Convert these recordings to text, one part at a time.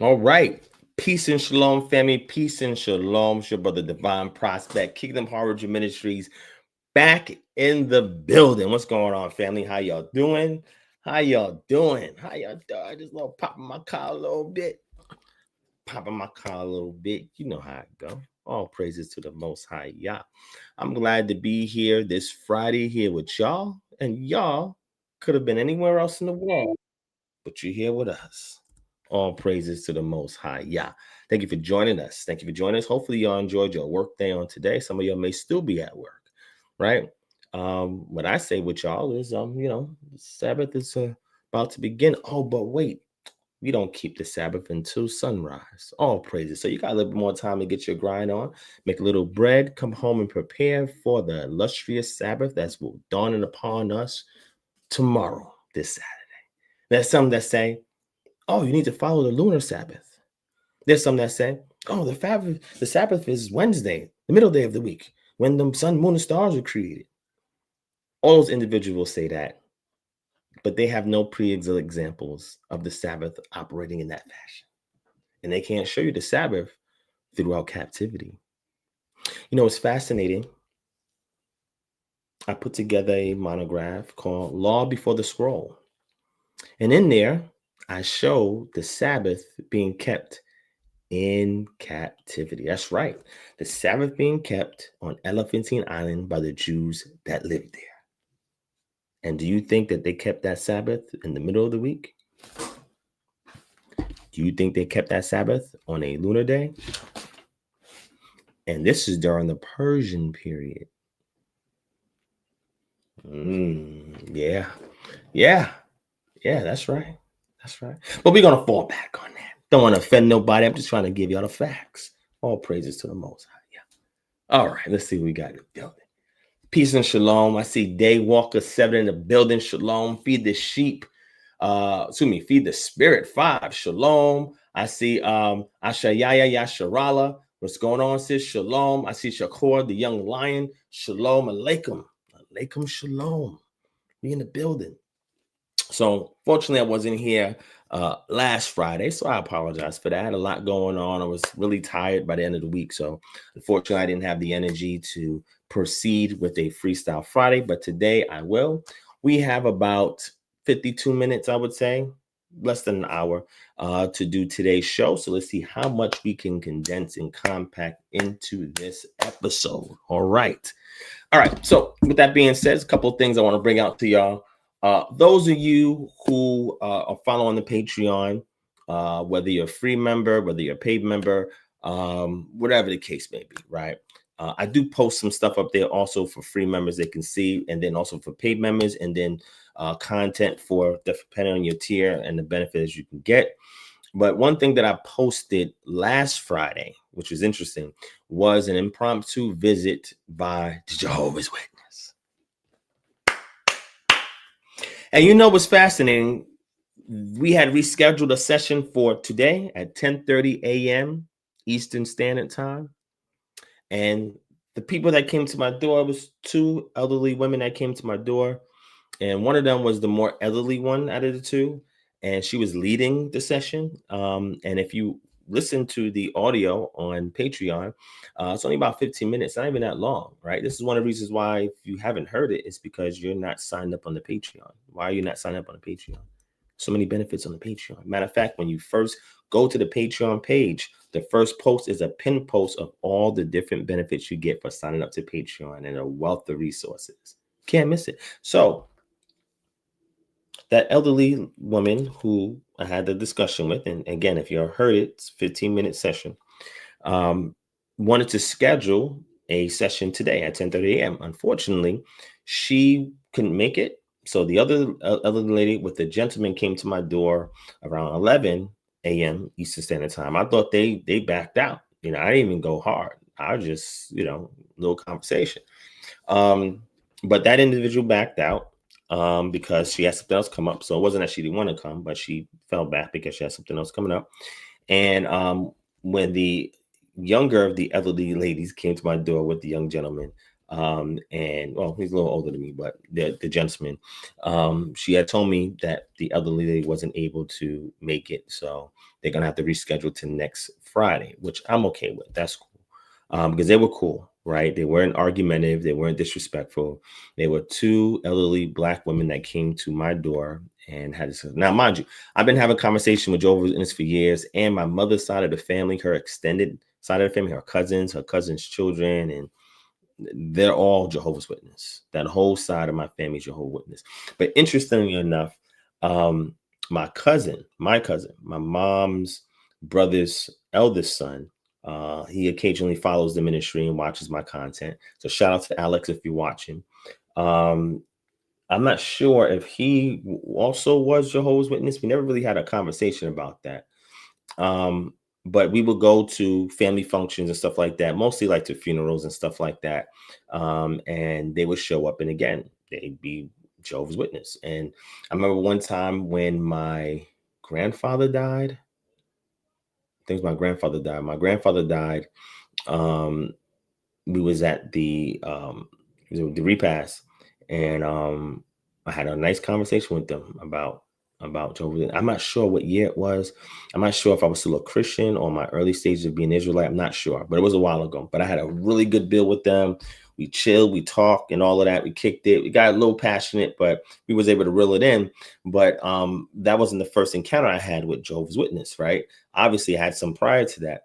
All right. Peace and shalom, family. Peace and shalom. It's your brother Divine Prospect, Kingdom Harbinger Ministries, back in the building. What's going on, family? How y'all doing? How y'all doing? How y'all doing? I just love popping my collar a little bit. Popping my collar a little bit. You know how it go. All praises to the Most High Yah. I'm glad to be here this Friday here with y'all. And y'all could have been anywhere else in the world, but you're here with us. All praises to the Most High Yah. Thank you for joining us. Thank you for joining us. Hopefully, y'all enjoyed your work day on today. Some of y'all may still be at work, right? What I say with y'all is, Sabbath is about to begin. Oh, but wait, we don't keep the Sabbath until sunrise. All praises. So you got a little bit more time to get your grind on, make a little bread, come home and prepare for the illustrious Sabbath that's dawning upon us tomorrow, this Saturday. There's some that say, oh, you need to follow the lunar Sabbath. There's some that say, oh, the Sabbath is Wednesday, the middle day of the week, when the sun, moon, and stars were created. All those individuals say that, but they have no examples of the Sabbath operating in that fashion. And they can't show you the Sabbath throughout captivity. You know, it's fascinating. I put together a monograph called Law Before the Scroll. And in there, I show the Sabbath being kept in captivity. That's right. The Sabbath being kept on Elephantine Island by the Jews that lived there. And do you think that they kept that Sabbath in the middle of the week? Do you think they kept that Sabbath on a lunar day? And this is during the Persian period. Yeah, that's right. That's right. But we're going to fall back on that. Don't want to offend nobody. I'm just trying to give y'all the facts. All praises to the Most High. Yeah. All right, let's see what we got in the building. Peace and shalom. I see Daywalker 7 in the building. Shalom. Feed the sheep. Feed the spirit 5. Shalom. I see Ashayaya Yasharala. What's going on, sis? Shalom. I see Shakur, the young lion. Shalom alaikum. Alaikum shalom. We in the building. So fortunately, I wasn't here last Friday, so I apologize for that. I had a lot going on. I was really tired by the end of the week, so unfortunately, I didn't have the energy to proceed with a Freestyle Friday, but today I will. We have about 52 minutes, I would say, less than an hour to do today's show. So let's see how much we can condense and compact into this episode. All right. So with that being said, a couple of things I want to bring out to y'all. Those of you who are following the Patreon, whether you're a free member, whether you're a paid member, whatever the case may be, right? I do post some stuff up there also for free members they can see, and then also for paid members, and then content for depending on your tier and the benefits you can get. But one thing that I posted last Friday, which was interesting, was an impromptu visit by the Jehovah's Witness. And you know what's fascinating? We had rescheduled a session for today at 10:30 a.m. Eastern Standard Time. And the people that came to my door was 2 elderly women that came to my door. And one of them was the more elderly one out of the 2. And she was leading the session. And if you listen to the audio on Patreon, it's only about 15 minutes, not even that long, right? This is one of the reasons why, if you haven't heard it, it's because you're not signed up on the Patreon. Why are you not signed up on the Patreon? So many benefits on the Patreon. Matter of fact, when you first go to the Patreon page, the first post is a pinned post of all the different benefits you get for signing up to Patreon and a wealth of resources. Can't miss it. So that elderly woman who I had the discussion with, and again, if you heard it, it's a 15-minute session, wanted to schedule a session today at 10:30 a.m. Unfortunately, she couldn't make it. So the other elderly lady with the gentleman came to my door around 11 a.m. Eastern Standard Time. I thought they backed out. I didn't even go hard. I just, little conversation. But that individual backed out because she had something else come up. So it wasn't that she didn't want to come, but she fell back because she had something else coming up. And when the younger of the elderly ladies came to my door with the young gentleman, And well, he's a little older than me, but the gentleman, she had told me that the elderly lady wasn't able to make it, so they're gonna have to reschedule to next Friday, which I'm okay with. That's cool. Because they were cool, right? They weren't argumentative, they weren't disrespectful. They were two elderly Black women that came to my door and had this. Now, mind you, I've been having conversation with Jehovah's Witnesses for years, and my mother's side of the family, her extended side of the family, her cousins' children, and they're all Jehovah's Witness. That whole side of my family is Jehovah's Witness. But interestingly enough, my cousin, my mom's brother's eldest son, he occasionally follows the ministry and watches my content. So shout out to Alex if you're watching. I'm not sure if he also was Jehovah's Witness. We never really had a conversation about that. But we would go to family functions and stuff like that, mostly like to funerals and stuff like that. And they would show up, and again, they'd be Jehovah's Witness. And I remember one time when my grandfather died. I think it was my grandfather died. My grandfather died. We was at the repast, and I had a nice conversation with them about Jehovah's. I'm not sure what year it was. I'm not sure if I was still a Christian or my early stages of being Israelite. I'm not sure, but it was a while ago. But I had a really good bill with them. We chilled, we talked, and all of that. We kicked it. We got a little passionate, but we was able to reel it in. But that wasn't the first encounter I had with Jehovah's Witness, right? Obviously, I had some prior to that.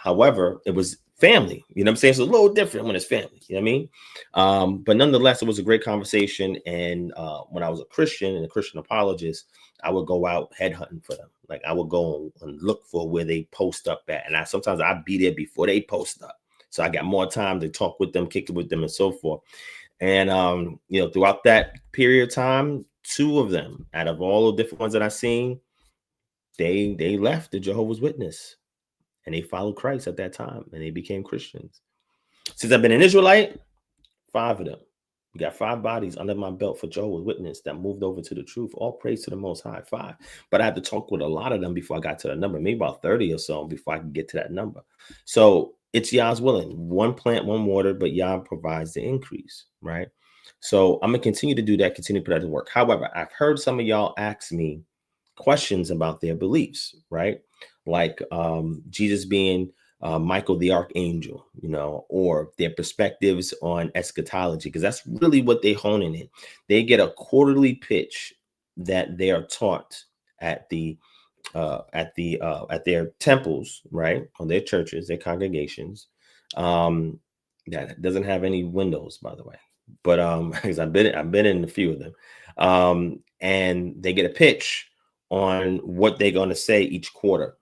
However, it was family, you know what I'm saying? It's a little different when it's family, you know what I mean? But nonetheless, it was a great conversation. And when I was a Christian and a Christian apologist, I would go out headhunting for them. Like I would go and look for where they post up at. And sometimes I'd be there before they post up. So I got more time to talk with them, kick it with them, and so forth. And throughout that period of time, two of them out of all the different ones that I've seen, they left the Jehovah's Witness. And they followed Christ at that time, and they became Christians. Since I've been an Israelite, 5 of them. We got 5 bodies under my belt for Jehovah's Witness that moved over to the truth. All praise to the Most High, 5. But I had to talk with a lot of them before I got to the number, maybe about 30 or so before I could get to that number. So it's Yah's willing. One plant, one water, but Yah provides the increase, right? So I'm going to continue to do that, continue to put that to work. However, I've heard some of y'all ask me questions about their beliefs, right? Like Jesus being Michael the Archangel, or their perspectives on eschatology, because that's really what they hone in. They get a quarterly pitch that they are taught at their temples, right, on their churches, their congregations. That doesn't have any windows, by the way, but because I've been in a few of them, and they get a pitch on what they're going to say each quarter.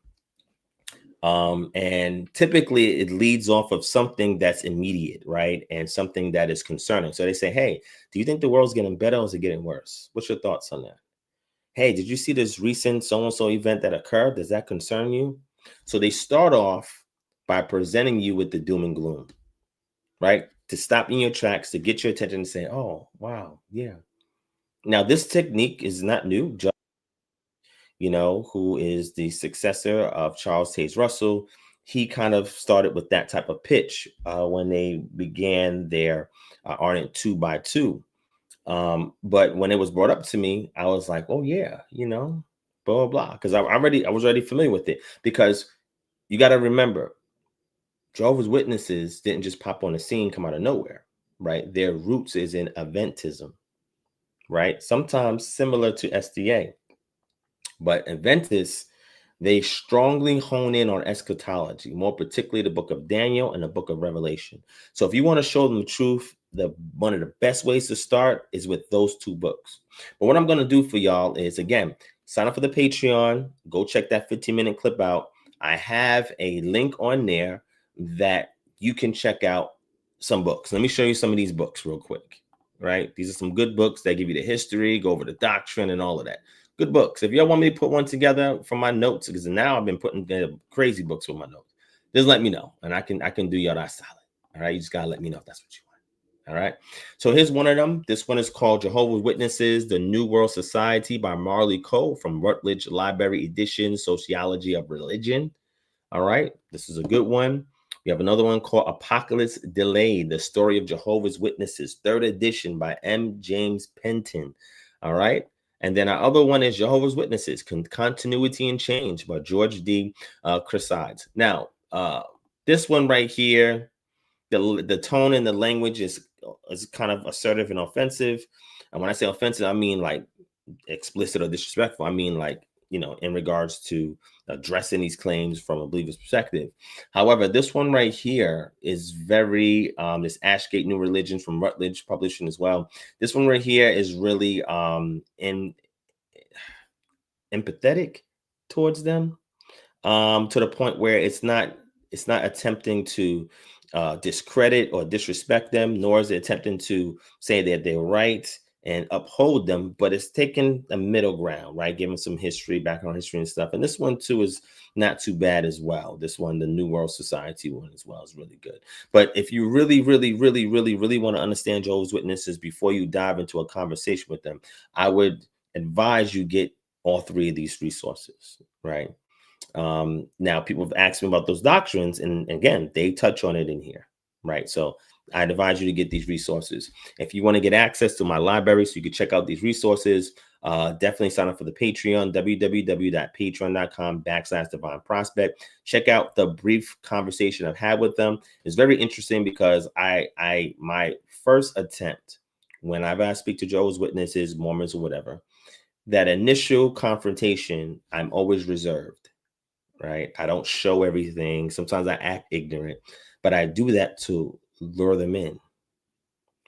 And typically it leads off of something that's immediate, right? And something that is concerning. So they say, hey, do you think the world's getting better or is it getting worse? What's your thoughts on that? Hey, did you see this recent so-and-so event that occurred? Does that concern you? So they start off by presenting you with the doom and gloom, right? To stop in your tracks, to get your attention and say, oh, wow, yeah. Now, this technique is not new. Who is the successor of Charles Taze Russell. He kind of started with that type of pitch when they began their Ardent 2x2. But when it was brought up to me, I was like, oh yeah, blah, blah, blah. Because I was already familiar with it. Because you got to remember, Jehovah's Witnesses didn't just pop on the scene, come out of nowhere, right? Their roots is in Adventism, right? Sometimes similar to SDA. But Adventists, they strongly hone in on eschatology, more particularly the book of Daniel and the book of Revelation. So if you want to show them the truth, one of the best ways to start is with those 2 books. But what I'm going to do for y'all is, again, sign up for the Patreon. Go check that 15-minute clip out. I have a link on there that you can check out some books. Let me show you some of these books real quick, right? These are some good books that give you the history, go over the doctrine and all of that. Good books. If y'all want me to put one together from my notes, because now I've been putting crazy books with my notes, just let me know, and I can do y'all that solid. All right, you just gotta let me know if that's what you want. All right. So here's one of them. This one is called Jehovah's Witnesses: The New World Society by Marley Cole from Routledge Library Edition, Sociology of Religion. All right, this is a good one. We have another one called Apocalypse Delayed, the story of Jehovah's Witnesses, 3rd edition by M. James Penton. All right. And then our other one is Jehovah's Witnesses, Continuity and Change by George D. Chrysades. Now, this one right here, the tone and the language is kind of assertive and offensive. And when I say offensive, I mean like explicit or disrespectful. I mean like, you know, in regards to addressing these claims from a believer's perspective. However, this one right here is very, this Ashgate New Religion from Rutledge Publishing as well. This one right here is really empathetic towards them, to the point where it's not attempting to discredit or disrespect them, nor is it attempting to say that they're right and uphold them, but it's taking a middle ground, right? Giving some history, background history and stuff. And this one too is not too bad as well. This one, the New World Society one as well, is really good. But if you really want to understand Jehovah's Witnesses before you dive into a conversation with them, I would advise you get all 3 of these resources, right? Now people have asked me about those doctrines, and again, they touch on it in here, right? So I'd advise you to get these resources. If you want to get access to my library so you can check out these resources, definitely sign up for the Patreon, www.patreon.com/Divine Prospect. Check out the brief conversation I've had with them. It's very interesting because my first attempt when I speak to Jehovah's Witnesses, Mormons, or whatever, that initial confrontation, I'm always reserved, right? I don't show everything. Sometimes I act ignorant, but I do that to lure them in,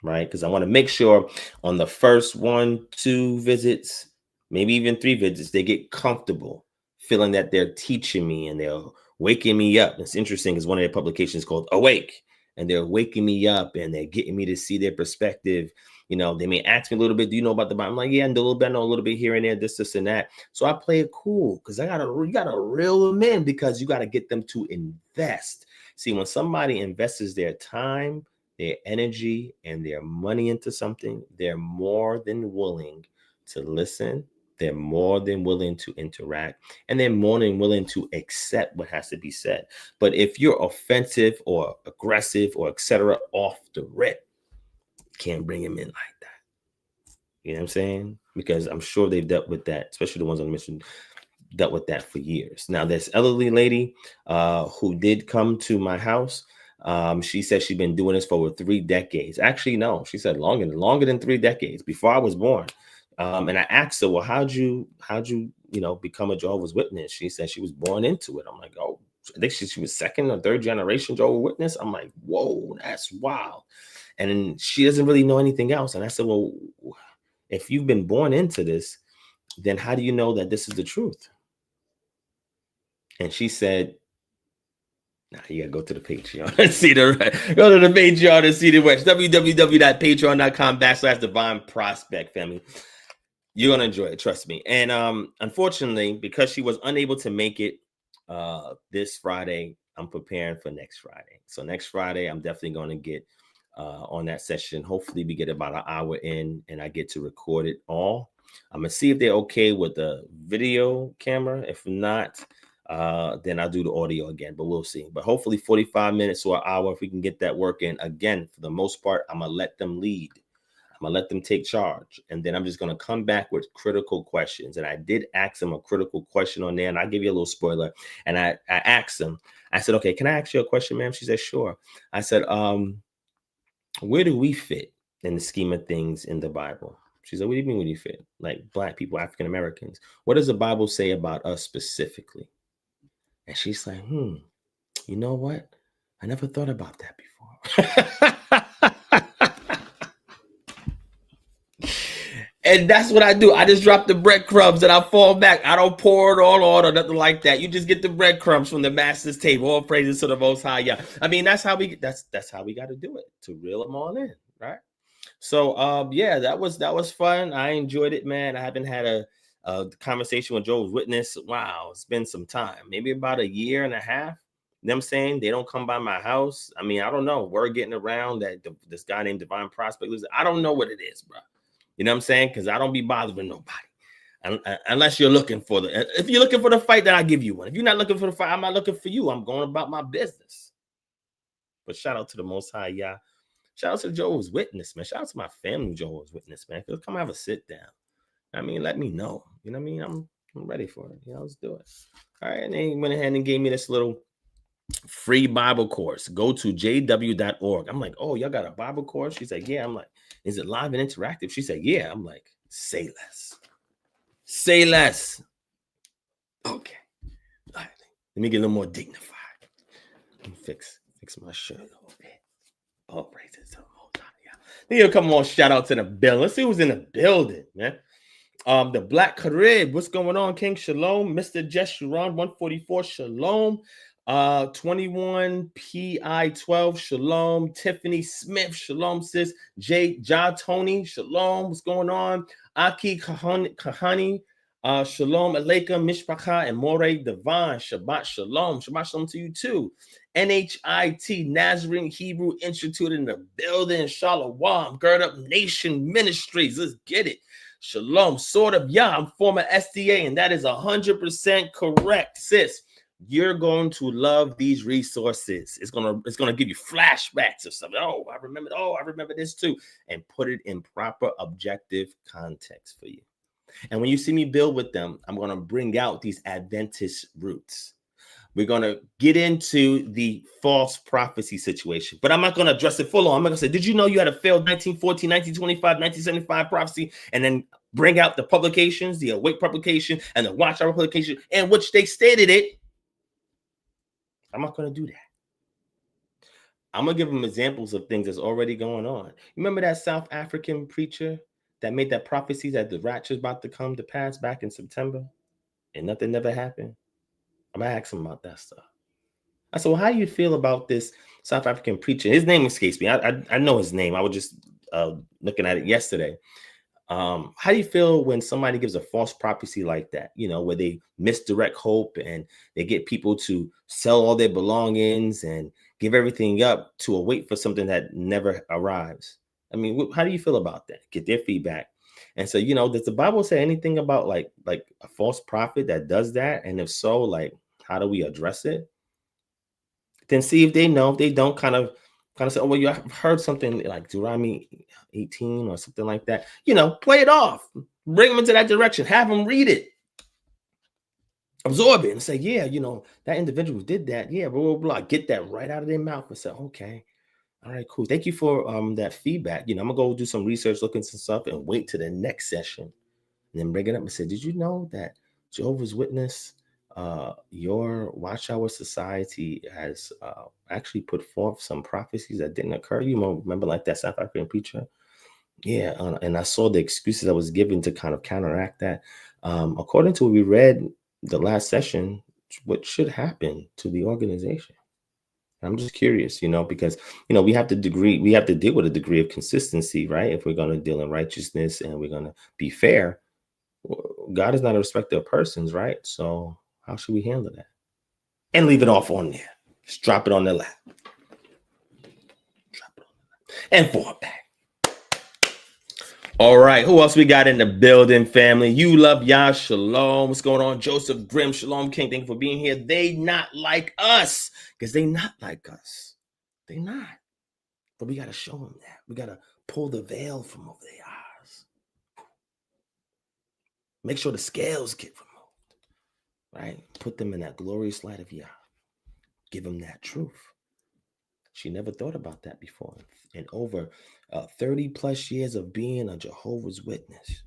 right? Because I want to make sure on the first 1-2 visits, maybe even 3 visits, they get comfortable feeling that they're teaching me and they're waking me up. It's interesting because one of their publications is called Awake, and they're waking me up and they're getting me to see their perspective. You know, they may ask me a little bit, do you know about the Bible? I'm like, yeah, I know a little bit, I know a little bit here and there, this and that. So I play it cool because you gotta reel them in, because you got to get them to invest. See, when somebody invests their time, their energy, and their money into something, they're more than willing to listen. They're more than willing to interact, and they're more than willing to accept what has to be said. But if you're offensive or aggressive or etc. off the rip, can't bring them in like that. You know what I'm saying? Because I'm sure they've dealt with that, especially the ones on the mission, dealt with that for years. Now, this elderly lady who did come to my house, she said she'd been doing this for over 3 decades. Actually, no, she said longer than 3 decades, before I was born. And I asked her, well, how'd you become a Jehovah's Witness? She said she was born into it. I'm like, oh, I think she was 2nd or 3rd generation Jehovah's Witness. I'm like, whoa, that's wild. And then she doesn't really know anything else. And I said, well, if you've been born into this, then how do you know that this is the truth? And she said, nah, you gotta go to the Patreon and see go to the Patreon and see the West. www.patreon.com/Divine Prospect, family. You're gonna enjoy it, trust me. And unfortunately, because she was unable to make it this Friday, I'm preparing for next Friday. So next Friday, I'm definitely going to get on that session. Hopefully we get about an hour in and I get to record it all. I'm gonna see if they're okay with the video camera. If not, then I'll do the audio again, but we'll see. But hopefully 45 minutes or an hour, if we can get that working. Again, for the most part, I'm gonna let them lead. I'm gonna let them take charge, and then I'm just gonna come back with critical questions. And I did ask them a critical question on there, and I'll give you a little spoiler. And I asked them, I said, okay, can I ask you a question, ma'am? She said, sure. I said, where do we fit in the scheme of things in the Bible? She said, what do you mean, where do you fit? Like Black people, African Americans. What does the Bible say about us specifically? And she's like, you know what? I never thought about that before. And that's what I do. I just drop the breadcrumbs and I fall back. I don't pour it all on or nothing like that. You just get the breadcrumbs from the master's table. All praises to the Most High. Yeah, I mean that's how we got to do it, to reel them all in, right? So yeah, that was fun. I enjoyed it, man. I haven't had a conversation with Jehovah's Witness. Wow, it's been some time, maybe about 1.5 years. You know what I'm saying? They don't come by my house. I mean, I don't know. We're getting around that this guy named Divine Prospect. I don't know what it is, bro. You know what I'm saying? Because I don't be bothering nobody. Unless you're looking for if you're looking for the fight, then I'll give you one. If you're not looking for the fight, I'm not looking for you. I'm going about my business. But shout out to the Most High, Yah. Shout out to Jehovah's Witness, man. Shout out to my family, Jehovah's Witness, man. Come have a sit down. I mean, let me know. You know what I mean? I'm ready for it. Let's do it. All right. And they went ahead and gave me this little free Bible course. Go to jw.org. I'm like, oh, y'all got a Bible course? She's like, yeah. I'm like, is it live and interactive? She said, yeah. I'm like, say less. Say less. Okay. All right. Let me get a little more dignified. Let me fix my shirt a little bit. Oh, praise it. Yeah. Come on, shout out to the bill. Let's see who's in the building, man. The Black Carib, what's going on, King? Shalom. Mr. Jeshurun, 144, shalom. 21 PI 12, shalom. Tiffany Smith, shalom, sis. Ja Tony, shalom. What's going on? Aki Kahani, shalom Alaikum, Mishpacha, and More Divine, Shabbat Shalom. Shabbat Shalom to you too. NHIT, Nazarene Hebrew Institute in the building. Shalom, Gird Up Nation Ministries. Let's get it. Shalom, sort of. Yeah, I'm former SDA, and that is 100% correct, sis. You're going to love these resources. It's gonna give you flashbacks of something. Oh, I remember this too, and put it in proper objective context for you. And when you see me build with them, I'm gonna bring out these Adventist roots. We're going to get into the false prophecy situation, but I'm not going to address it full on. I'm not going to say, did you know you had a failed 1914, 1925, 1975 prophecy, and then bring out the publications, the Awake publication and the Watchtower publication, in which they stated it. I'm not going to do that. I'm going to give them examples of things that's already going on. Remember that South African preacher that made that prophecy that the rapture's about to come to pass back in September, and nothing never happened? I'm going to ask him about that stuff. I said, well, how do you feel about this South African preacher? His name escapes me. I know his name. I was just looking at it yesterday. How do you feel when somebody gives a false prophecy like that, where they misdirect hope and they get people to sell all their belongings and give everything up to await for something that never arrives? I mean, how do you feel about that? Get their feedback. And so, does the Bible say anything about like a false prophet that does that? And if so, like, how do we address it? Then see if they know. If they don't, kind of say, oh, well, you have heard something like Deuteronomy 18 or something like that. Play it off. Bring them into that direction. Have them read it. Absorb it and say, yeah, that individual did that. Yeah, blah, blah, blah. Get that right out of their mouth and say, okay. All right, cool. Thank you for that feedback. I'm going to go do some research, look into some stuff, and wait to the next session. And then bring it up and say, did you know that Jehovah's Witness, your Watchtower Society has actually put forth some prophecies that didn't occur? You remember like that South African preacher? Yeah, and I saw the excuses that was given to kind of counteract that. According to what we read the last session, what should happen to the organization? I'm just curious, because, we have to deal with a degree of consistency, right? If we're going to deal in righteousness and we're going to be fair, God is not a respecter of persons, right? So how should we handle that? And leave it off on there. Just drop it on their lap. And fall back. All right, who else we got in the building, family? You love Yah, shalom. What's going on? Joseph Grimm, shalom, King. Thank you for being here. They not like us, because they not like us. They not. But we got to show them that. We got to pull the veil from over their eyes. Make sure the scales get removed, right? Put them in that glorious light of Yah. Give them that truth. She never thought about that before. And over 30 plus years of being a Jehovah's Witness,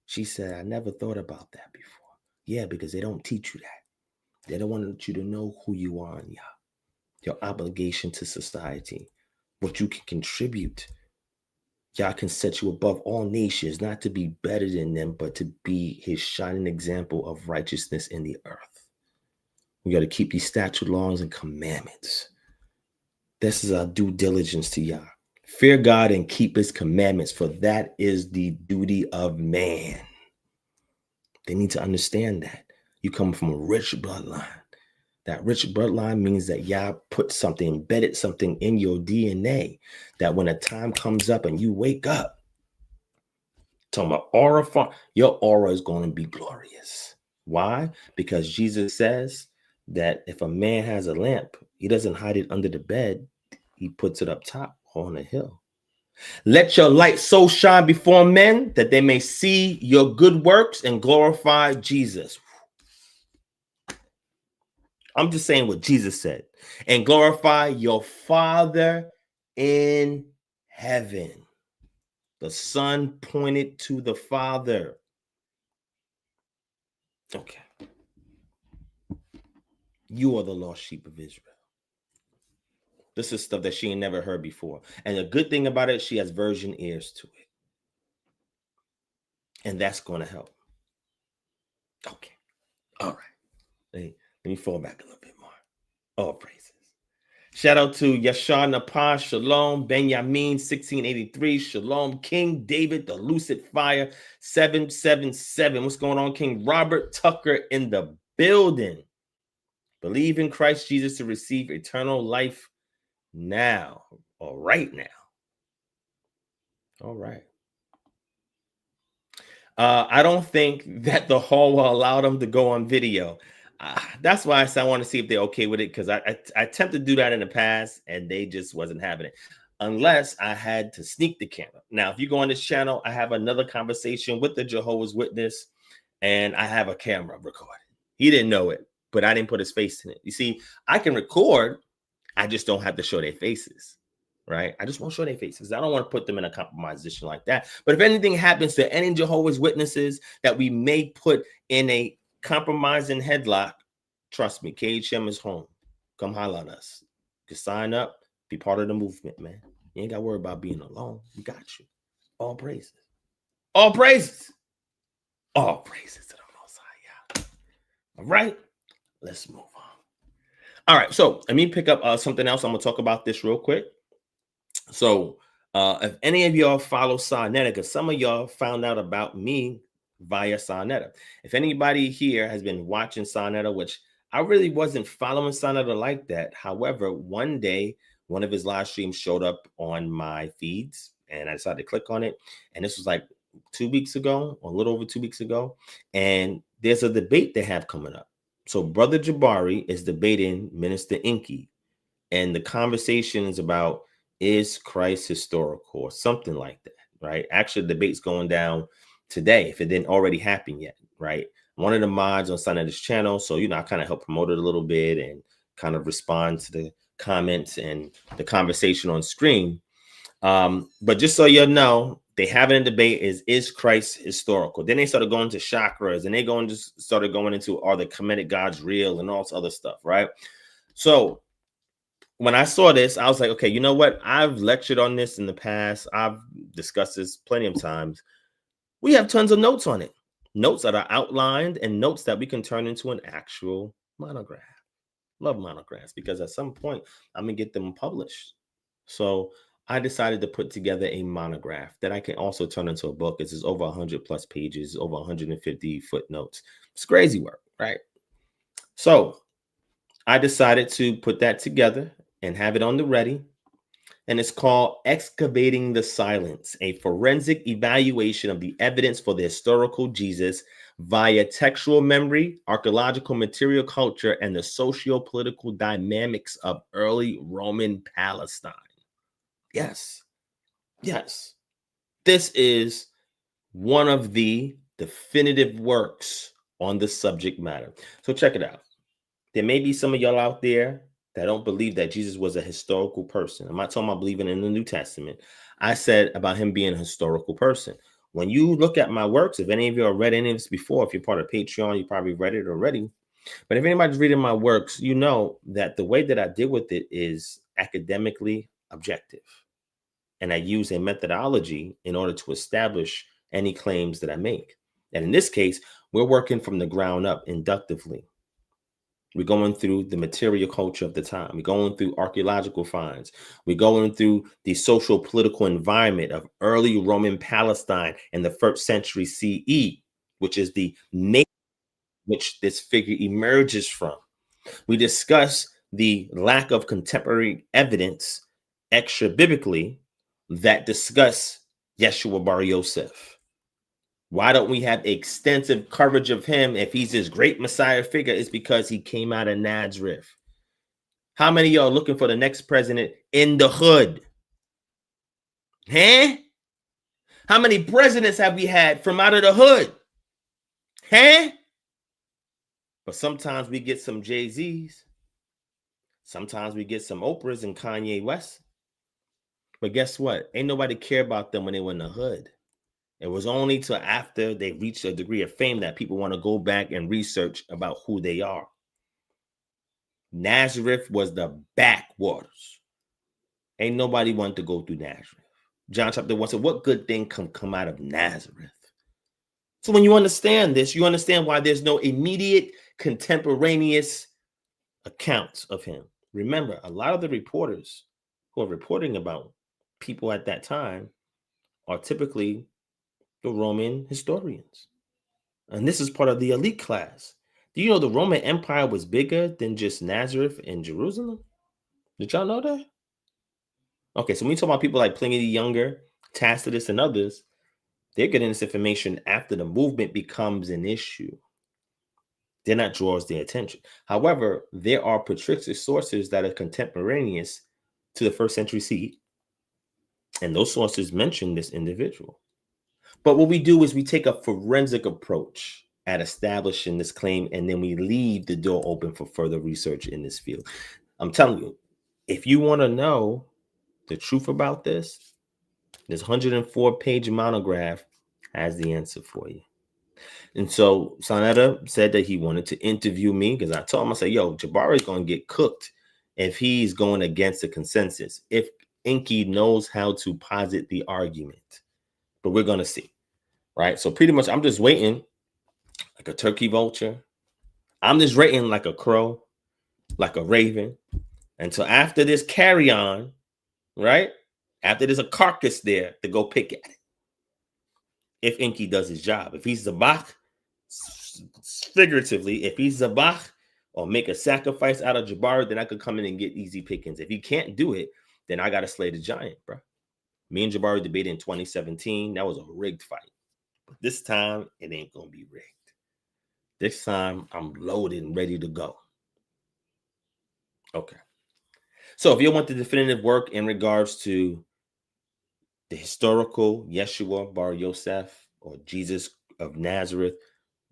she said, I never thought about that before. Yeah, because they don't teach you that. They don't want you to know who you are in Yah, your obligation to society, what you can contribute. Yah can set you above all nations, not to be better than them, but to be his shining example of righteousness in the earth. We got to keep these statute laws and commandments. This is our due diligence to Yah. Fear God and keep his commandments, for that is the duty of man. They need to understand that. You come from a rich bloodline. That rich bloodline means that Yah put something, embedded something in your DNA, that when a time comes up and you wake up, talking about aura, your aura is going to be glorious. Why? Because Jesus says that if a man has a lamp, he doesn't hide it under the bed. he puts it up top on a hill. Let your light so shine before men that they may see your good works and glorify Jesus. I'm just saying what Jesus said. And glorify your Father in heaven. The Son pointed to the Father. Okay. You are the lost sheep of Israel. This is stuff that she ain't never heard before. And the good thing about it, she has virgin ears to it. And that's going to help. Okay. All right. Let me fall back a little bit more. All praises. Shout out to Yashar Napah, Shalom, Benjamin, 1683, Shalom, King David, the Lucid Fire, 777. What's going on, King Robert Tucker in the building? Believe in Christ Jesus to receive eternal life now, or right now. All right. I don't think that the hall will allow them to go on video. That's why I said I want to see if they're okay with it, because I attempted to do that in the past and they just wasn't having it, unless I had to sneak the camera. Now, if you go on this channel, I have another conversation with the Jehovah's Witness and I have a camera recorded. He didn't know it, but I didn't put his face in it. You see, I can record, I just don't have to show their faces. Right? I just won't show their faces. I don't want to put them in a compromised position like that. But if anything happens to any Jehovah's Witnesses that we may put in a compromising headlock, trust me, KHM is home. Come holler at us. You can sign up, be part of the movement, man. You ain't got to worry about being alone. We got you. All praises. All praises. All praises to the Most High. All right. Let's move on. All right. So let me pick up something else. I'm going to talk about this real quick. So if any of y'all follow Sarnetta, because some of y'all found out about me via Sarnetta. If anybody here has been watching Sarnetta, which I really wasn't following Sarnetta like that. However, one day, one of his live streams showed up on my feeds and I decided to click on it. And this was like 2 weeks ago, or a little over 2 weeks ago. And there's a debate they have coming up. So Brother Jabari is debating Minister Inky. And the conversation is about, is Christ historical or something like that, right? Actually, the debate's going down today, if it didn't already happen yet, right? One of the mods on Sarnetta's channel, so, I kind of help promote it a little bit and kind of respond to the comments and the conversation on screen. But just so you know, they have it in debate is Christ historical? Then they started going to chakras and they started going into, are the Kemetic gods real and all this other stuff, right? So when I saw this, I was like, okay, you know what? I've lectured on this in the past. I've discussed this plenty of times. We have tons of notes on it. Notes that are outlined and notes that we can turn into an actual monograph. Love monographs because at some point I'm going to get them published. So I decided to put together a monograph that I can also turn into a book. It's over 100 plus pages, over 150 footnotes. It's crazy work, right? So I decided to put that together and have it on the ready. And it's called Excavating the Silence, a forensic evaluation of the evidence for the historical Jesus via textual memory, archaeological material culture, and the socio-political dynamics of early Roman Palestine. Yes. This is one of the definitive works on the subject matter. So check it out. There may be some of y'all out there that don't believe that Jesus was a historical person. I'm not talking about believing in the New Testament. I said about him being a historical person. When you look at my works, if any of you have read any of this before, if you're part of Patreon, you probably read it already. But if anybody's reading my works, you know that the way that I deal with it is academically objective. And I use a methodology in order to establish any claims that I make. And in this case, we're working from the ground up inductively. We're going through the material culture of the time. We're going through archaeological finds. We're going through the social political environment of early Roman Palestine in the 1st century CE, which is the nation which this figure emerges from. We discuss the lack of contemporary evidence extra biblically that discuss Yeshua Bar Yosef. Why don't we have extensive coverage of him if he's this great Messiah figure? It's because he came out of Nazareth. How many of y'all looking for the next president in the hood? Huh? How many presidents have we had from out of the hood? Huh? But sometimes we get some Jay-Z's. Sometimes we get some Oprahs and Kanye West. But guess what? Ain't nobody care about them when they were in the hood. It was only till after they reached a degree of fame that people want to go back and research about who they are. Nazareth was the backwaters. Ain't nobody want to go through Nazareth. John chapter 1 said, what good thing can come out of Nazareth? So when you understand this, you understand why there's no immediate contemporaneous accounts of him. Remember, a lot of the reporters who are reporting about people at that time are typically the Roman historians. And this is part of the elite class. Do you know the Roman Empire was bigger than just Nazareth and Jerusalem? Did y'all know that? Okay, so when we talk about people like Pliny the Younger, Tacitus, and others, they're getting this information after the movement becomes an issue. Then that draws their attention. However, there are patristic sources that are contemporaneous to the 1st century CE. And those sources mention this individual. But what we do is we take a forensic approach at establishing this claim, and then we leave the door open for further research in this field. I'm telling you, if you want to know the truth about this 104-page monograph has the answer for you. And so Sonetta said that he wanted to interview me because I told him, I said, yo, Jabari's going to get cooked if he's going against the consensus, if Inky knows how to posit the argument. But we're going to see, right? So pretty much I'm just waiting like a turkey vulture. I'm just waiting like a crow, like a raven, until after this carry on, right? After there's a carcass there to go pick at it. If Inky does his job. If he's Zabach, figuratively, if he's Zabach or make a sacrifice out of Jabari, then I could come in and get easy pickings. If he can't do it, then I got to slay the giant, bro. Me and Jabari debated in 2017. That was a rigged fight. But this time, it ain't going to be rigged. This time, I'm loaded and ready to go. Okay. So if you want the definitive work in regards to the historical Yeshua Bar Yosef or Jesus of Nazareth,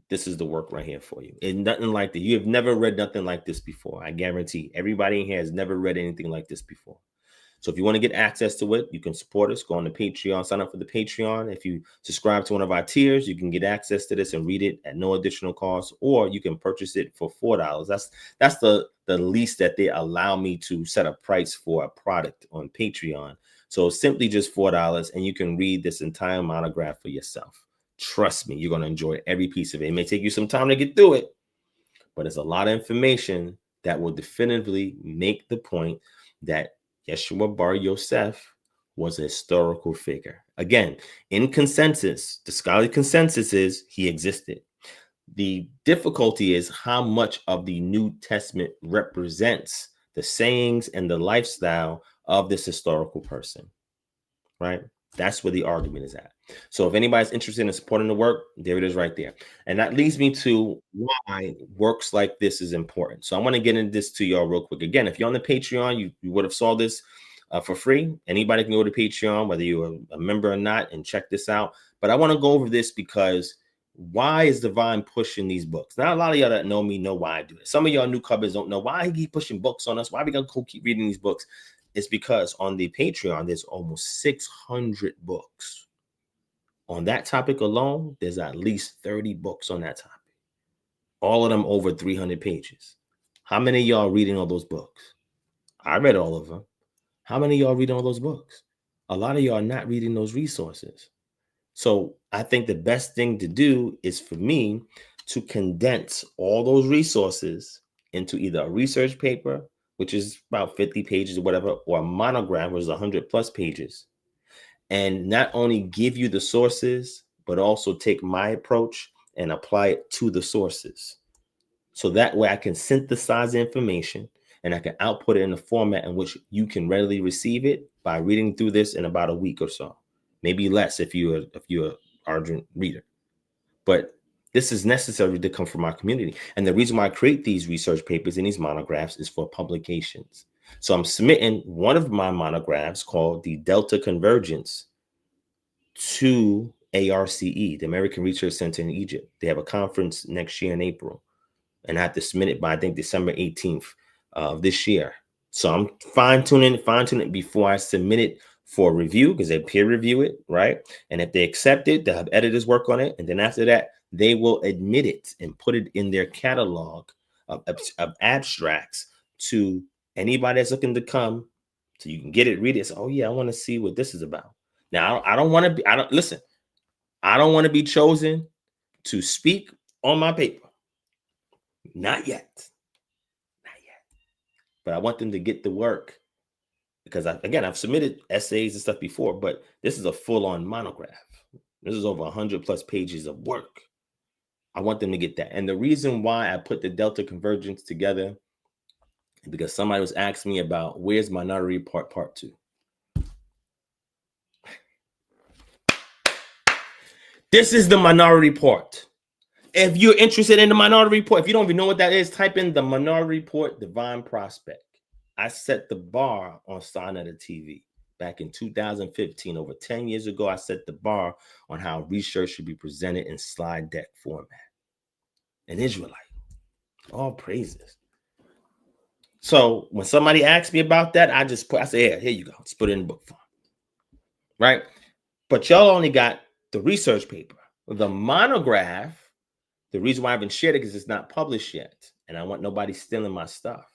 this is the work right here for you. And nothing like that. You have never read nothing like this before. I guarantee everybody in here has never read anything like this before. So if you want to get access to it, you can support us. Go on to Patreon, sign up for the Patreon. If you subscribe to one of our tiers, you can get access to this and read it at no additional cost, or you can purchase it for $4. That's the least that they allow me to set a price for a product on Patreon. So simply just $4, and you can read this entire monograph for yourself. Trust me, you're going to enjoy every piece of it. It may take you some time to get through it, but it's a lot of information that will definitively make the point that Yeshua Bar Yosef was a historical figure. Again, in consensus, the scholarly consensus is he existed. The difficulty is how much of the New Testament represents the sayings and the lifestyle of this historical person, right? That's where the argument is at. So if anybody's interested in supporting the work, there it is right there. And that leads me to why works like this is important. So I want to get into this to y'all real quick. Again, if you're on the Patreon, you would have saw this for free. Anybody can go to Patreon, whether you're a member or not, and check this out. But I want to go over this because why is Divine pushing these books? Now, a lot of y'all that know me know why I do it. Some of y'all newcomers don't know why he keep pushing books on us. Why we gonna keep reading these books? It's because on the Patreon, there's almost 600 books. On that topic alone, there's at least 30 books on that topic. All of them over 300 pages. How many of y'all reading all those books? I read all of them. How many of y'all reading all those books? A lot of y'all are not reading those resources. So I think the best thing to do is for me to condense all those resources into either a research paper, which is about 50 pages or whatever, or a monograph, which is 100 plus pages, and not only give you the sources, but also take my approach and apply it to the sources. So that way I can synthesize the information and I can output it in a format in which you can readily receive it by reading through this in about a week or so, maybe less if you're an ardent reader. But This is necessary to come from our community. And the reason why I create these research papers and these monographs is for publications. So I'm submitting one of my monographs called the Delta Convergence to ARCE, the American Research Center in Egypt. They have a conference next year in April. And I have to submit it by, I think, December 18th of this year. So I'm fine-tuning it before I submit it for review, because they peer review it, right? And if they accept it, they'll have editors work on it. And then after that, they will admit it and put it in their catalog of abstracts to anybody that's looking to come, so you can get it, read it. Say, oh yeah, I want to see what this is about. Now, I don't want to be, I don't want to be chosen to speak on my paper. Not yet. But I want them to get the work, because I've submitted essays and stuff before, but this is a full-on monograph. This is over 100+ pages of work. I want them to get that. And the reason why I put the Delta Convergence together is because somebody was asking me about, where's Minority Report Part 2? This is the Minority Report. If you're interested in the Minority Report, if you don't even know what that is, type in the Minority Report Divine Prospect. I set the bar on Sonata TV back in 2015. Over 10 years ago, I set the bar on how research should be presented in slide deck format. An Israelite. All praises. So when somebody asks me about that, I say, yeah, here you go. Let's put it in book form. Right? But y'all only got the research paper. The monograph, the reason why I haven't shared it is it's not published yet. And I want nobody stealing my stuff.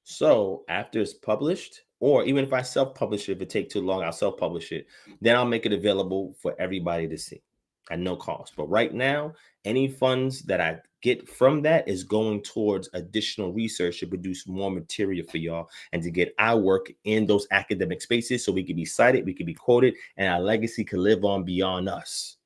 So after it's published, or even if I self-publish it, if it takes too long, I'll self-publish it. Then I'll make it available for everybody to see at no cost. But right now, any funds that I get from that is going towards additional research to produce more material for y'all and to get our work in those academic spaces so we can be cited, we can be quoted, and our legacy can live on beyond us.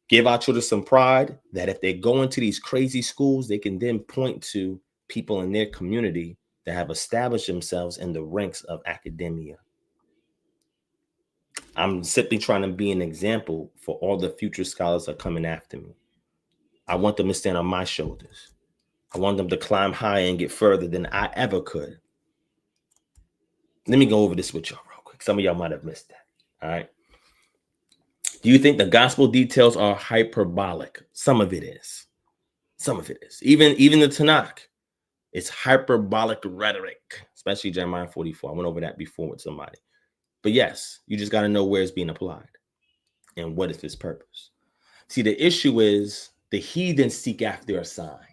Give our children some pride that if they go into these crazy schools, they can then point to people in their community that have established themselves in the ranks of academia. I'm simply trying to be an example for all the future scholars that are coming after me. I want them to stand on my shoulders. I want them to climb higher and get further than I ever could. Let me go over this with y'all real quick. Some of y'all might have missed that. All right. Do you think the gospel details are hyperbolic? Some of it is. Some of it is. Even the Tanakh, it's hyperbolic rhetoric, especially Jeremiah 44. I went over that before with somebody. But yes, you just got to know where it's being applied and what is its purpose. See, the issue is the heathen seek after a sign.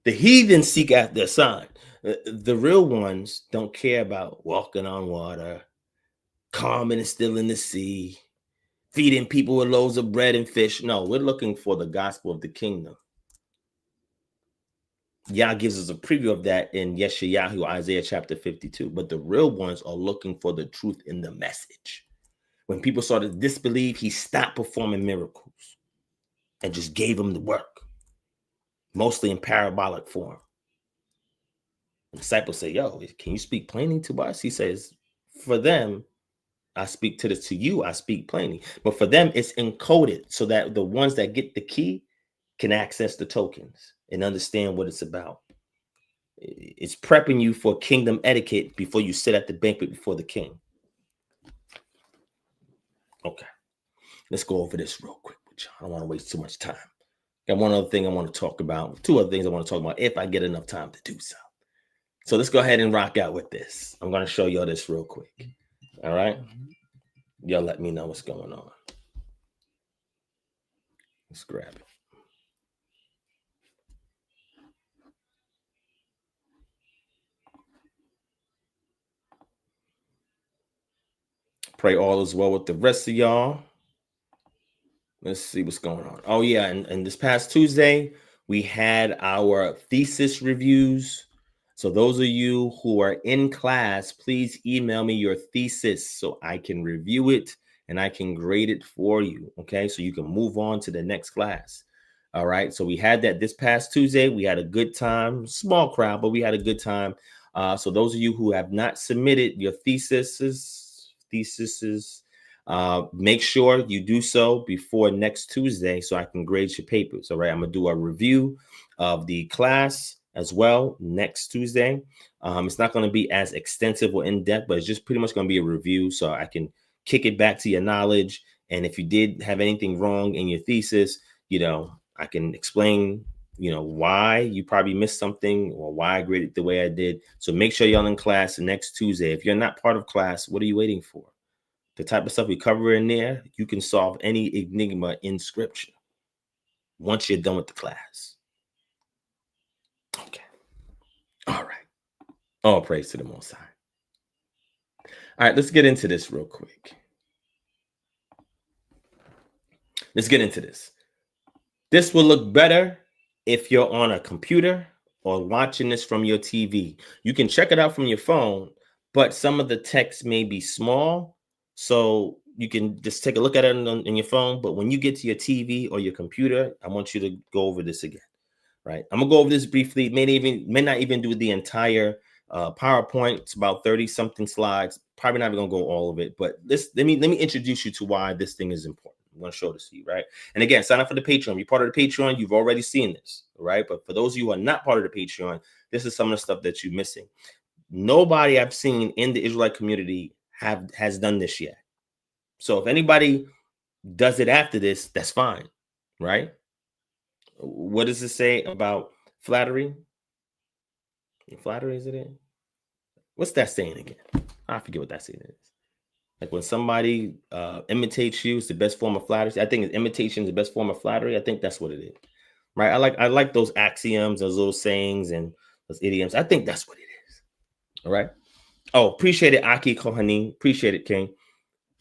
The heathen seek after a sign. The real ones don't care about walking on water, calming and still in the sea, feeding people with loaves of bread and fish. No, we're looking for the gospel of the kingdom. Yah gives us a preview of that in Yeshayahu, Isaiah chapter 52. But the real ones are looking for the truth in the message. When people started to disbelieve, he stopped performing miracles and just gave them the work, mostly in parabolic form. The disciples say, yo, can you speak plainly to us? He says, for them, I speak to you, I speak plainly. But for them, it's encoded so that the ones that get the key can access the tokens and understand what it's about. It's prepping you for kingdom etiquette before you sit at the banquet before the king. Okay, let's go over this real quick with y'all. I don't want to waste too much time. Got one other thing I want to talk about. Two other things I want to talk about if I get enough time to do so. So let's go ahead and rock out with this. I'm going to show y'all this real quick. All right. Y'all let me know what's going on. Let's grab it. Pray all is well with the rest of y'all. Let's see what's going on. Oh, yeah. And this past Tuesday, we had our thesis reviews. So those of you who are in class, please email me your thesis so I can review it and I can grade it for you. Okay, so you can move on to the next class. All right, so we had that this past Tuesday. We had a good time, small crowd, but we had a good time. So those of you who have not submitted your theses, Make sure you do so before next Tuesday so I can grade your papers. All right. I'm going to do a review of the class as well next Tuesday. It's not going to be as extensive or in-depth, but it's just pretty much going to be a review so I can kick it back to your knowledge. And if you did have anything wrong in your thesis, I can explain, why you probably missed something or why I graded the way I did. So make sure y'all in class next Tuesday. If you're not part of class, what are you waiting for? The type of stuff we cover in there, you can solve any enigma in scripture once you're done with the class. Okay. All right. All praise to the Most High. All right, let's get into this real quick. Let's get into this. This will look better if you're on a computer or watching this from your TV. You can check it out from your phone, but some of the text may be small. So you can just take a look at it in your phone. But when you get to your TV or your computer, I want you to go over this again, right? I'm going to go over this briefly. May not even do the entire PowerPoint. It's about 30 something slides. Probably not even going to go all of it. But let me introduce you to why this thing is important. I'm going to show this to you, right? And again, sign up for the Patreon. You're part of the Patreon. You've already seen this, right? But for those of you who are not part of the Patreon, this is some of the stuff that you're missing. Nobody I've seen in the Israelite community has done this yet. So if anybody does it after this, that's fine, right? What does it say about flattery? Flattery, is it in? What's that saying again? I forget what that saying is. Like when somebody imitates you, it's the best form of flattery. I think imitation is the best form of flattery. I think that's what it is, right? I like those axioms, those little sayings, and those idioms. I think that's what it is. All right. Oh, appreciate it, Aki Kohani. Appreciate it, King.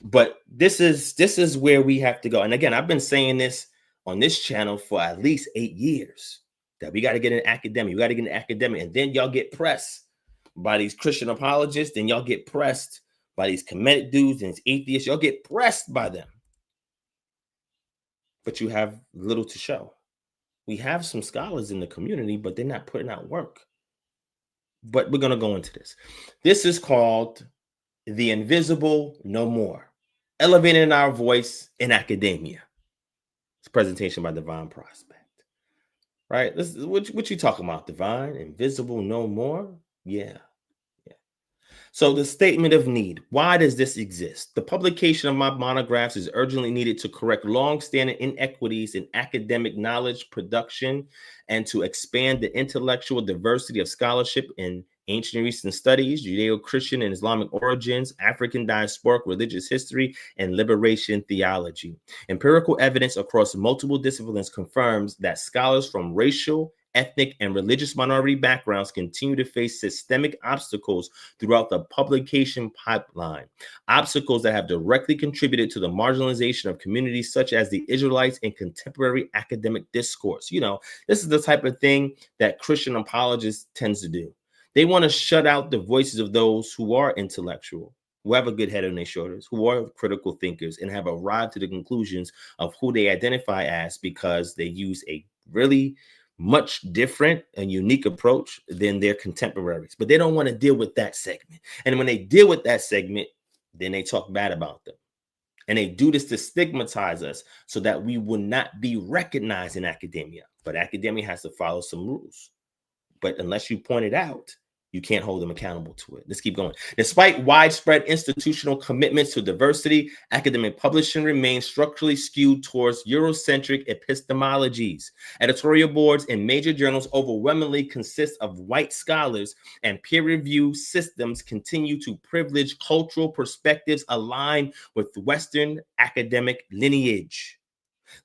But this is where we have to go. And again, I've been saying this on this channel for at least 8 years that we got to get an academic. We got to get an academic, and then y'all get pressed by these Christian apologists, and y'all get pressed by these Kemetic dudes and these atheists. Y'all get pressed by them, but you have little to show. We have some scholars in the community, but they're not putting out work. But we're going to go into this. This is called The Invisible No More, Elevating Our Voice in Academia. It's a presentation by Divine Prospect. Right? This is what you talking about, Divine? Invisible No More? Yeah. So the statement of need. Why does this exist? The publication of my monographs is urgently needed to correct long-standing inequities in academic knowledge production and to expand the intellectual diversity of scholarship in ancient and recent studies, Judeo-Christian and Islamic origins, African diasporic religious history, and liberation theology. Empirical evidence across multiple disciplines confirms that scholars from racial, ethnic, and religious minority backgrounds continue to face systemic obstacles throughout the publication pipeline, obstacles that have directly contributed to the marginalization of communities such as the Israelites in contemporary academic discourse. This is the type of thing that Christian apologists tends to do. They want to shut out the voices of those who are intellectual, who have a good head on their shoulders, who are critical thinkers, and have arrived to the conclusions of who they identify as because they use a really much different and unique approach than their contemporaries. But they don't want to deal with that segment. And when they deal with that segment, then they talk bad about them. And they do this to stigmatize us so that we will not be recognized in academia. But academia has to follow some rules. But unless you point it out, you can't hold them accountable to it. Let's keep going. Despite widespread institutional commitments to diversity, academic publishing remains structurally skewed towards Eurocentric epistemologies. Editorial boards in major journals overwhelmingly consist of white scholars, and peer review systems continue to privilege cultural perspectives aligned with Western academic lineage.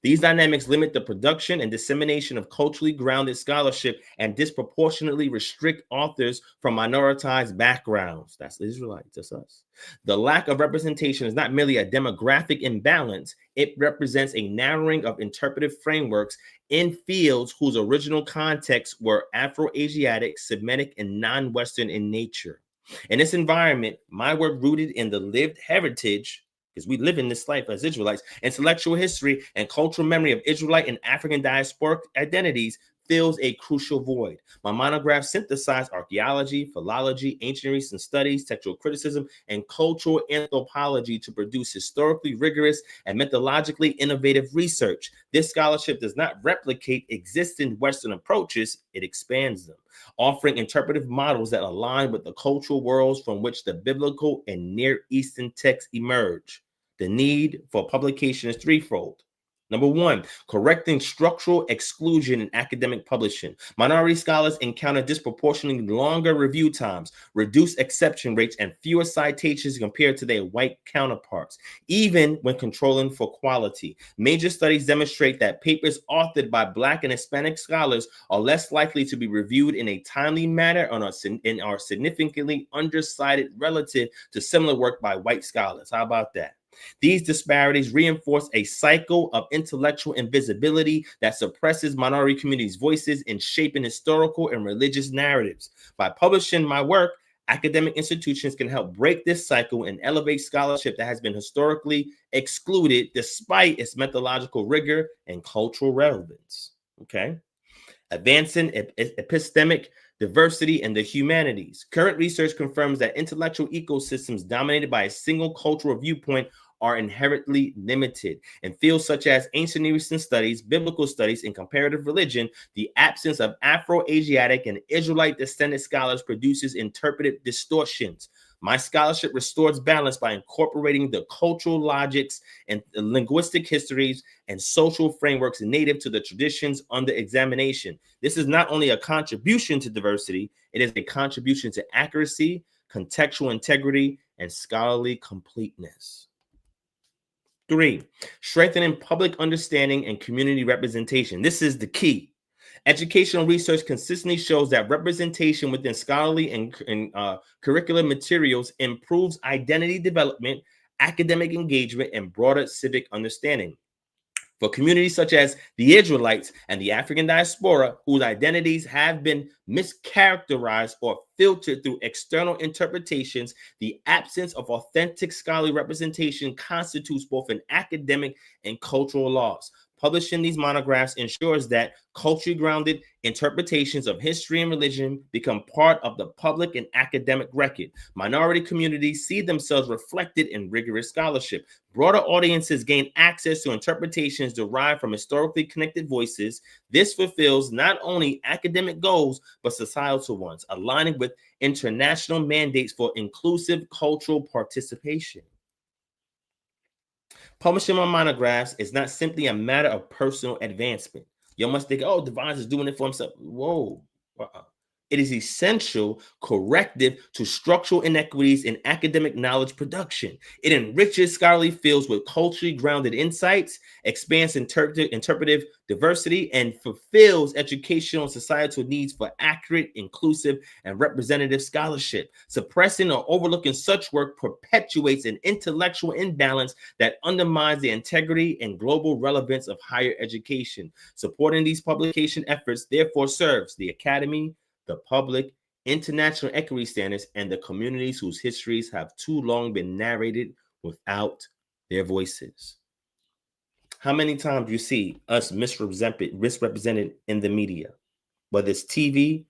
These dynamics limit the production and dissemination of culturally grounded scholarship and disproportionately restrict authors from minoritized backgrounds. That's the Israelites, that's us. The lack of representation is not merely a demographic imbalance, it represents a narrowing of interpretive frameworks in fields whose original contexts were Afro-Asiatic, Semitic, and non-Western in nature. In this environment, my work rooted in the lived heritage, because we live in this life as Israelites, intellectual history and cultural memory of Israelite and African diasporic identities fills a crucial void. My monograph synthesized archaeology, philology, ancient Near Eastern studies, textual criticism, and cultural anthropology to produce historically rigorous and methodologically innovative research. This scholarship does not replicate existing Western approaches, it expands them, offering interpretive models that align with the cultural worlds from which the biblical and Near Eastern texts emerge. The need for publication is threefold. Number one, correcting structural exclusion in academic publishing. Minority scholars encounter disproportionately longer review times, reduced exception rates, and fewer citations compared to their white counterparts, even when controlling for quality. Major studies demonstrate that papers authored by Black and Hispanic scholars are less likely to be reviewed in a timely manner and are significantly undercited relative to similar work by white scholars. How about that? These disparities reinforce a cycle of intellectual invisibility that suppresses minority communities' voices in shaping historical and religious narratives. By publishing my work, academic institutions can help break this cycle and elevate scholarship that has been historically excluded despite its methodological rigor and cultural relevance. Okay. Advancing epistemic diversity in the humanities. Current research confirms that intellectual ecosystems dominated by a single cultural viewpoint are inherently limited. In fields such as ancient Near Eastern studies, biblical studies, and comparative religion, the absence of Afro-Asiatic and Israelite descendant scholars produces interpretive distortions. My scholarship restores balance by incorporating the cultural logics and linguistic histories and social frameworks native to the traditions under examination. This is not only a contribution to diversity, it is a contribution to accuracy, contextual integrity, and scholarly completeness. 3, strengthening public understanding and community representation. This is the key. Educational research consistently shows that representation within scholarly and curricular materials improves identity development, academic engagement, and broader civic understanding. For communities such as the Israelites and the African diaspora, whose identities have been mischaracterized or filtered through external interpretations, the absence of authentic scholarly representation constitutes both an academic and cultural loss. Publishing these monographs ensures that culturally grounded interpretations of history and religion become part of the public and academic record. Minority communities see themselves reflected in rigorous scholarship. Broader audiences gain access to interpretations derived from historically connected voices. This fulfills not only academic goals, but societal ones, aligning with international mandates for inclusive cultural participation. Publishing my monographs is not simply a matter of personal advancement. You must think, oh, Devon's is doing it for himself. Whoa. It is essential corrective to structural inequities in academic knowledge production. It enriches scholarly fields with culturally grounded insights, expands interpretive diversity, and fulfills educational and societal needs for accurate, inclusive, and representative scholarship. Suppressing or overlooking such work perpetuates an intellectual imbalance that undermines the integrity and global relevance of higher education. Supporting these publication efforts therefore serves the academy, the public, international equity standards, and the communities whose histories have too long been narrated without their voices. How many times do you see us misrepresented in the media? Whether it's TV,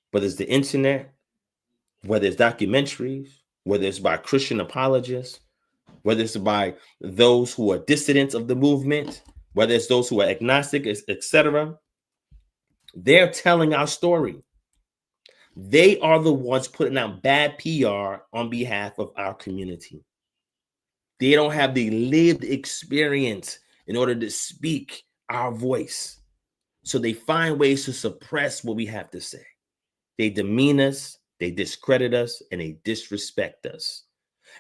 whether it's the internet, whether it's documentaries, whether it's by Christian apologists, whether it's by those who are dissidents of the movement, whether it's those who are agnostic, etc. They're telling our story. They are the ones putting out bad PR on behalf of our community. They don't have the lived experience in order to speak our voice. So they find ways to suppress what we have to say. They demean us, they discredit us, and they disrespect us.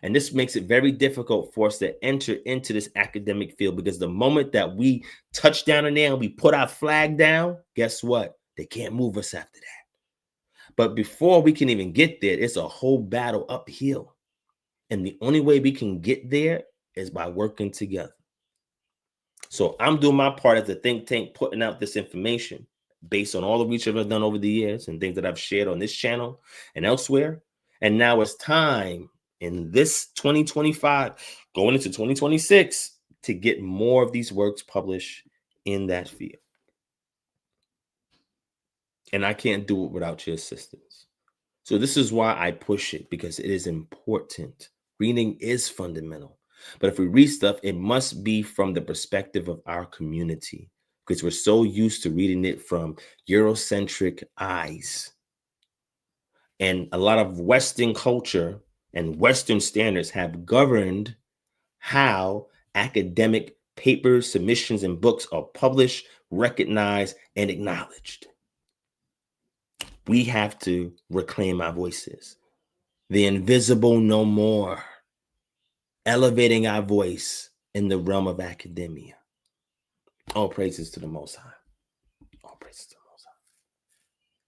And this makes it very difficult for us to enter into this academic field, because the moment that we touch down in there and we put our flag down, guess what? They can't move us after that. But before we can even get there, it's a whole battle uphill. And the only way we can get there is by working together. So I'm doing my part as a think tank, putting out this information based on all the research I've done over the years and things that I've shared on this channel and elsewhere. And now it's time in this 2025, going into 2026, to get more of these works published in that field. And I can't do it without your assistance. So this is why I push it, because it is important. Reading is fundamental. But if we read stuff, it must be from the perspective of our community, because we're so used to reading it from Eurocentric eyes. And a lot of Western culture and Western standards have governed how academic papers, submissions, and books are published, recognized, and acknowledged. We have to reclaim our voices. The invisible no more. Elevating our voice in the realm of academia. All praises to the Most High. All praises to the Most High.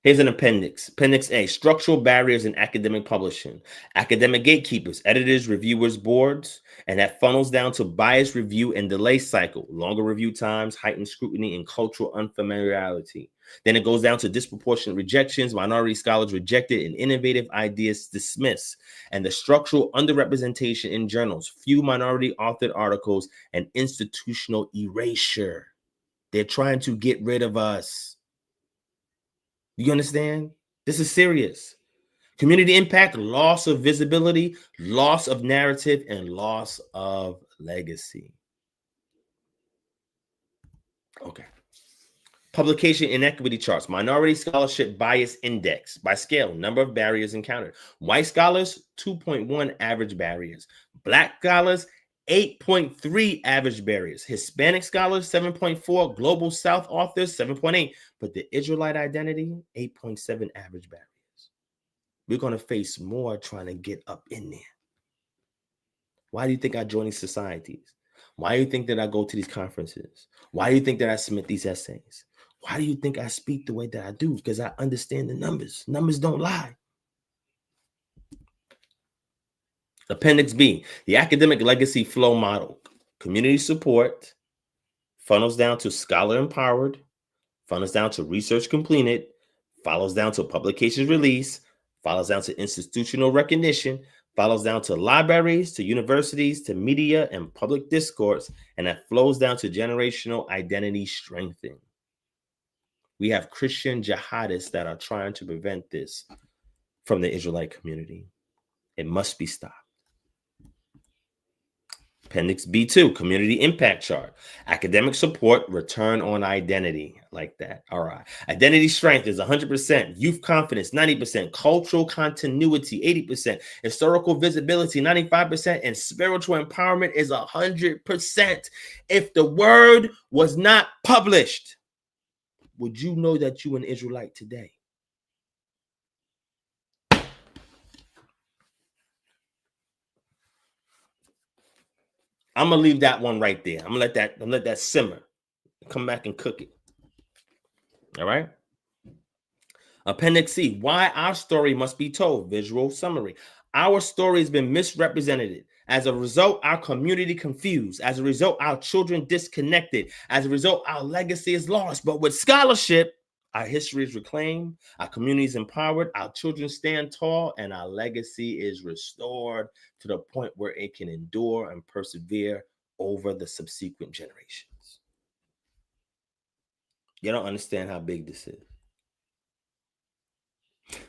Here's an appendix. Appendix A, structural barriers in academic publishing. Academic gatekeepers, editors, reviewers, boards, and that funnels down to bias review and delay cycle, longer review times, heightened scrutiny, and cultural unfamiliarity. Then it goes down to disproportionate rejections, minority scholars rejected, and innovative ideas dismissed, and the structural underrepresentation in journals, few minority authored articles, and institutional erasure. They're trying to get rid of us. You understand? This is serious. Community impact, loss of visibility, loss of narrative, and loss of legacy. Okay. Publication inequity charts, minority scholarship bias index by scale, number of barriers encountered. White scholars, 2.1 average barriers. Black scholars, 8.3 average barriers. Hispanic scholars, 7.4. Global South authors, 7.8. But the Israelite identity, 8.7 average barriers. We're going to face more trying to get up in there. Why do you think I join these societies? Why do you think that I go to these conferences? Why do you think that I submit these essays? Why do you think I speak the way that I do? Because I understand the numbers. Numbers don't lie. Appendix B, the academic legacy flow model. Community support funnels down to scholar empowered, funnels down to research completed, follows down to publications release, follows down to institutional recognition, follows down to libraries, to universities, to media and public discourse, and that flows down to generational identity strengthening. We have Christian jihadists that are trying to prevent this from the Israelite community. It must be stopped. Appendix B2, community impact chart. Academic support, return on identity. Like that. All right. Identity strength is 100%. Youth confidence, 90%. Cultural continuity, 80%. Historical visibility, 95%. And spiritual empowerment is 100%. If the word was not published, would you know that you an Israelite today? I'm gonna leave that one right there. I'm gonna let that simmer. Come back and cook it. All right. Appendix C, why our story must be told. Visual summary. Our story has been misrepresented. As a result, our community confused. As a result, our children disconnected. As a result, our legacy is lost. But with scholarship, our history is reclaimed, our community is empowered, our children stand tall, and our legacy is restored to the point where it can endure and persevere over the subsequent generations. You don't understand how big this is.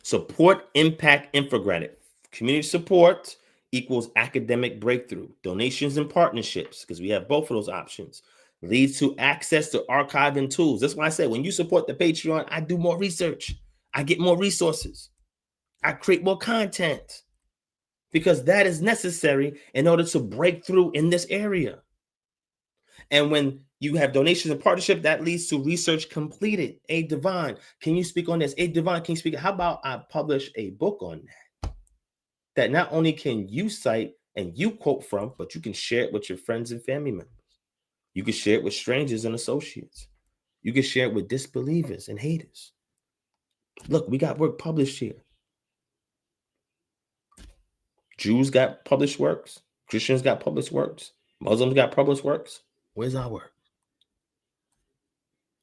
Support impact infographic. Community support equals academic breakthrough. Donations and partnerships, because we have both of those options, leads to access to archiving tools. That's why I say when you support the Patreon, I do more research. I get more resources. I create more content because that is necessary in order to break through in this area. And when you have donations and partnership, that leads to research completed. A Divine, can you speak on this? A Divine, can you speak? How about I publish a book on that? That not only can you cite and you quote from, but you can share it with your friends and family members. You can share it with strangers and associates. You can share it with disbelievers and haters. Look, we got work published here. Jews got published works. Christians got published works. Muslims got published works. Where's our work?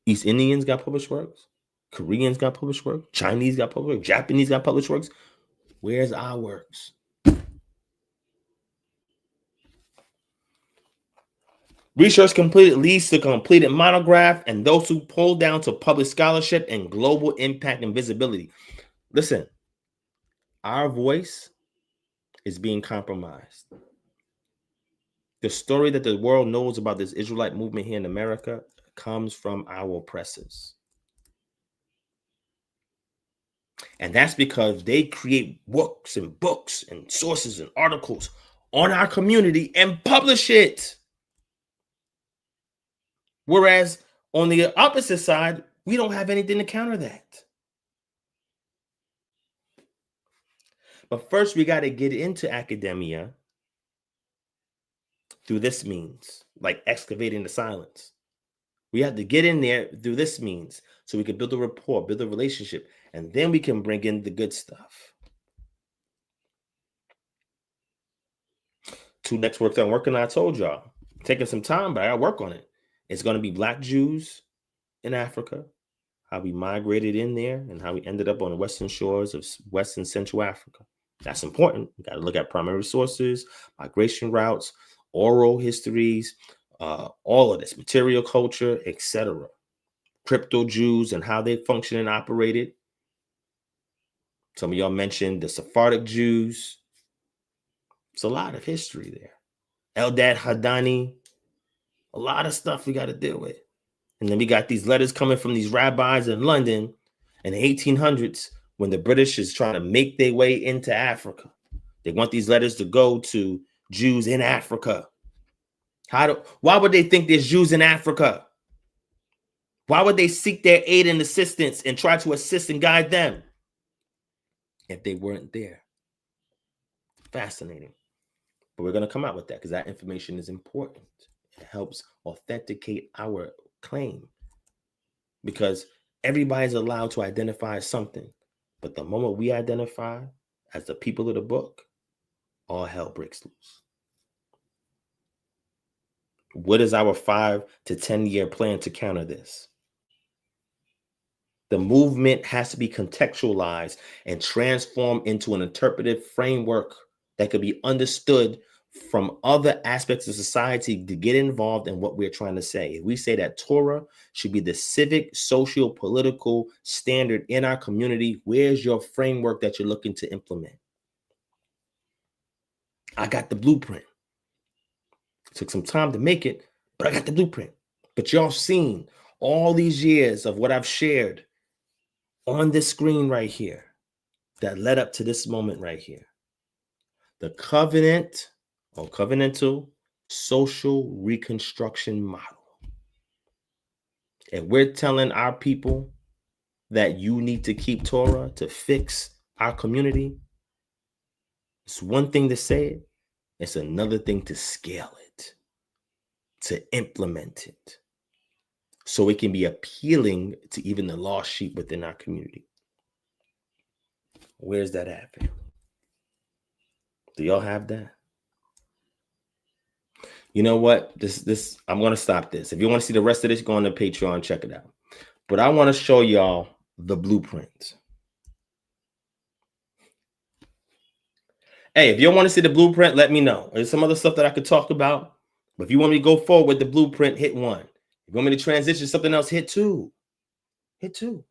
East Indians got published works. Koreans got published work. Chinese got published works. Japanese got published works. Where's our works? Research completed leads to completed monograph, and those who pull down to public scholarship and global impact and visibility. Listen, our voice is being compromised. The story that the world knows about this Israelite movement here in America comes from our oppressors. And that's because they create books and sources and articles on our community and publish it. Whereas on the opposite side, we don't have anything to counter that. But first, we got to get into academia through this means, like excavating the silence. We have to get in there through this means so we can build a rapport, build a relationship, and then we can bring in the good stuff. 2 next works I'm working on, I told y'all. Taking some time, but I work on it. It's going to be Black Jews in Africa, how we migrated in there, and how we ended up on the western shores of West and Central Africa. That's important. We got to look at primary sources, migration routes, oral histories, all of this, material culture, etc. Crypto Jews and how they function and operated. Some of y'all mentioned the Sephardic Jews. It's a lot of history there. Eldad Hadani, a lot of stuff we got to deal with. And then we got these letters coming from these rabbis in London in the 1800s when the British is trying to make their way into Africa. They want these letters to go to Jews in Africa. Why would they think there's Jews in Africa? Why would they seek their aid and assistance and try to assist and guide them if they weren't there? Fascinating. But we're going to come out with that because that information is important. It helps authenticate our claim because everybody's allowed to identify something. But the moment we identify as the people of the book, all hell breaks loose. What is our 5 to 10 year plan to counter this? The movement has to be contextualized and transformed into an interpretive framework that could be understood from other aspects of society to get involved in what we're trying to say. If we say that Torah should be the civic, social, political standard in our community, where's your framework that you're looking to implement? I got the blueprint. It took some time to make it, but I got the blueprint. But y'all seen all these years of what I've shared on this screen right here that led up to this moment right here. The covenant or covenantal social reconstruction model. And we're telling our people that you need to keep Torah to fix our community. It's one thing to say it. It's another thing to scale it, to implement it, so it can be appealing to even the lost sheep within our community. Where's that at, family? Do y'all have that? You know what? This I'm going to stop this. If you want to see the rest of this, go on to Patreon, check it out. But I want to show y'all the blueprint. Hey, if you want to see the blueprint, let me know. There's some other stuff that I could talk about. But if you want me to go forward with the blueprint, hit 1. If you want me to transition to something else, hit 2. Hit 2.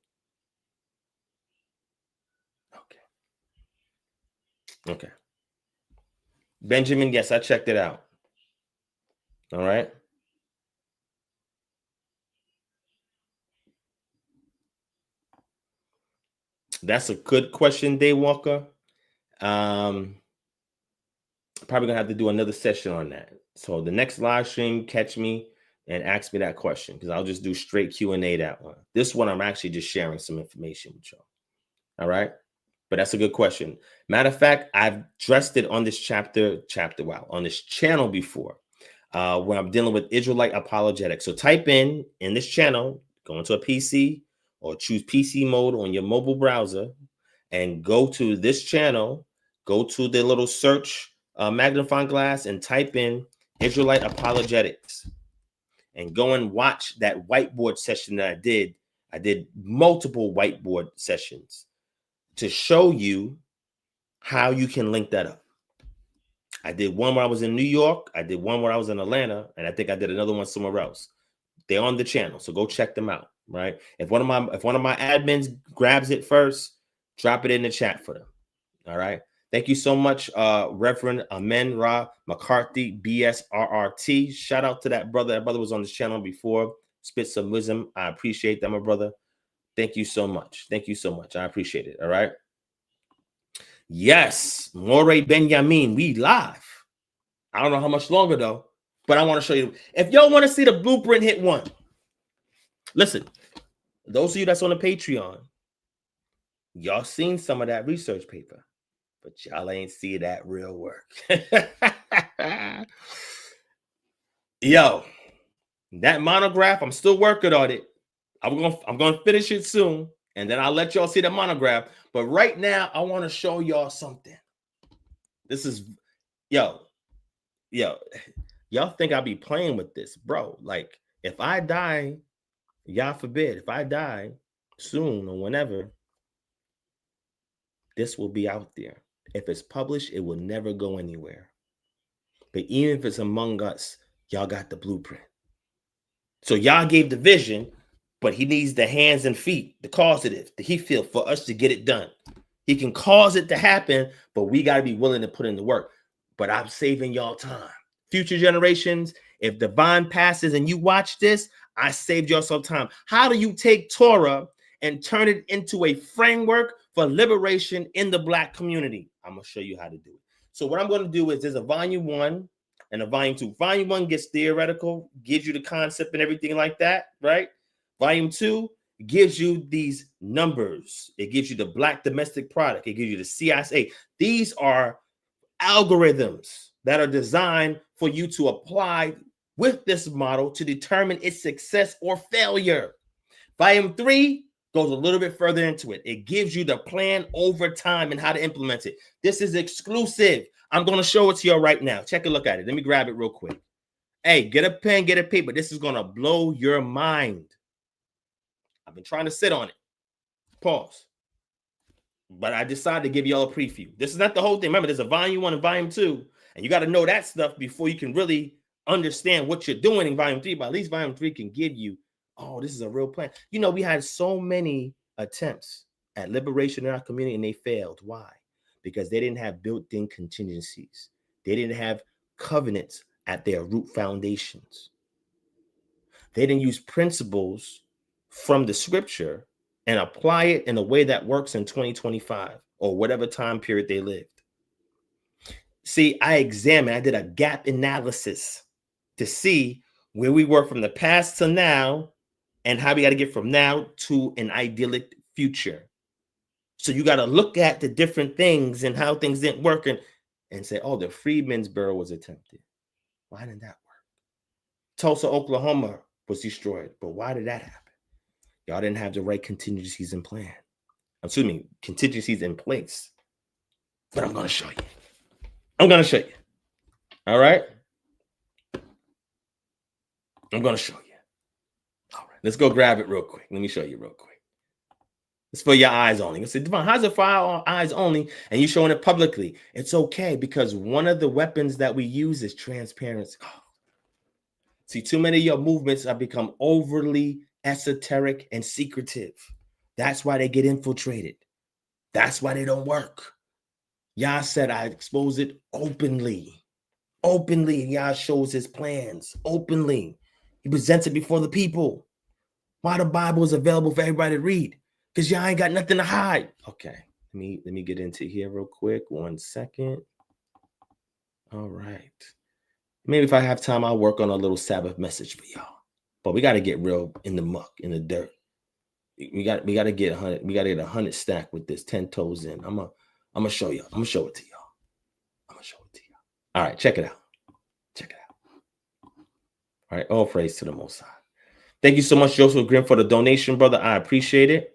Okay. Benjamin, yes, I checked it out. All right. That's a good question, Daywalker. Probably gonna have to do another session on that. So the next live stream, catch me and ask me that question because I'll just do straight Q&A that one. This one, I'm actually just sharing some information with y'all. All right. But that's a good question. Matter of fact, I've addressed it on this on this channel before, when I'm dealing with Israelite apologetics. So type in this channel, go into a PC or choose PC mode on your mobile browser and go to this channel, go to the little search magnifying glass and type in Israelite apologetics and go and watch that whiteboard session that I did. I did multiple whiteboard sessions to show you how you can link that up. I did one when I was in New York. I did one when I was in Atlanta, and I think I did another one somewhere else. They're on the channel, so go check them out. Right? If one of my admins grabs it first, drop it in the chat for them. All right. Thank you so much, Reverend Amen Ra McCarthy, BSRRT. Shout out to that brother. That brother was on this channel before. Spit some wisdom. I appreciate that, my brother. Thank you so much. Thank you so much. I appreciate it. All right. Yes, More Benjamin, we live. I don't know how much longer though, but I want to show you. If y'all want to see the blueprint, hit 1. Listen, those of you that's on the Patreon, y'all seen some of that research paper, but y'all ain't see that real work. Yo, that monograph, I'm still working on it. I'm gonna finish it soon, and then I'll let y'all see the monograph. But right now, I want to show y'all something. This is, yo, y'all think I'll be playing with this, bro? Like, if I die, y'all forbid, if I die soon or whenever, this will be out there. If it's published, it will never go anywhere. But even if it's among us, y'all got the blueprint. So y'all gave the vision, but he needs the hands and feet, the causative, the he feel for us to get it done. He can cause it to happen, but we got to be willing to put in the work. But I'm saving y'all time. Future generations, if Divine passes and you watch this, I saved y'all some time. How do you take Torah and turn it into a framework for liberation in the Black community? I'm going to show you how to do it. So what I'm going to do is there's a volume 1 and a volume 2. Volume 1 gets theoretical, gives you the concept and everything like that, right? Volume 2 gives you these numbers. It gives you the Black domestic product. It gives you the CSA. These are algorithms that are designed for you to apply with this model to determine its success or failure. Volume 3 goes a little bit further into it. It gives you the plan over time and how to implement it. This is exclusive. I'm going to show it to you right now. Check a look at it. Let me grab it real quick. Hey, get a pen, get a paper. This is going to blow your mind. I've been trying to sit on it. Pause. But I decided to give y'all a preview. This is not the whole thing. Remember, there's a volume 1 and volume 2. And you got to know that stuff before you can really understand what you're doing in volume 3. But at least volume 3 can give you, oh, this is a real plan. You know, we had so many attempts at liberation in our community and they failed. Why? Because they didn't have built-in contingencies. They didn't have covenants at their root foundations. They didn't use principles from the scripture and apply it in a way that works in 2025 or whatever time period they lived. See, I did a gap analysis to see where we were from the past to now and how we got to get from now to an idyllic future. So you got to look at the different things and how things didn't work and say, oh, the Freedmen's Bureau was attempted. Why didn't that work? Tulsa, Oklahoma was destroyed. But why did that happen? Y'all didn't have the right contingencies in plan. Contingencies in place. But I'm going to show you. I'm going to show you. All right? I'm going to show you. All right. Let's go grab it real quick. Let me show you real quick. It's for your eyes only. You say, Devon, how's it for our eyes only? And you showing it publicly. It's okay because one of the weapons that we use is transparency. Oh. See, too many of your movements have become overly esoteric and secretive. That's why they get infiltrated. That's why they don't work. Yah said, I expose it openly. Openly, Yah shows his plans openly. He presents it before the people. Why the Bible is available for everybody to read? Because y'all ain't got nothing to hide. Okay, let me get into here real quick. 1 second. All right. Maybe if I have time, I'll work on a little Sabbath message for y'all. But we got to get real in the muck, in the dirt. We got to get 100. We got to get 100 stack with this 10 toes in. I'm gonna show you. I'm gonna show it to y'all. I'm gonna show it to y'all. All right, check it out. Check it out. All right, all praise to the Most High. Thank you so much, Joseph Grimm, for the donation, brother. I appreciate it.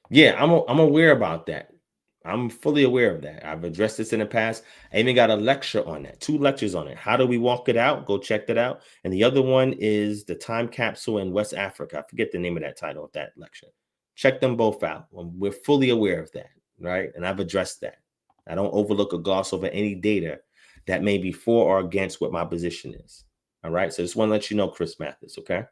Yeah, I'm aware about that. I'm fully aware of that. I've addressed this in the past. I even got a lecture on that, 2 lectures on it. How do we walk it out? Go check that out. And the other one is the time capsule in West Africa. I forget the name of that title of that lecture. Check them both out. We're fully aware of that, right? And I've addressed that. I don't overlook or gloss over any data that may be for or against what my position is. All right. So just want to let you know, Chris Mathis. Okay. All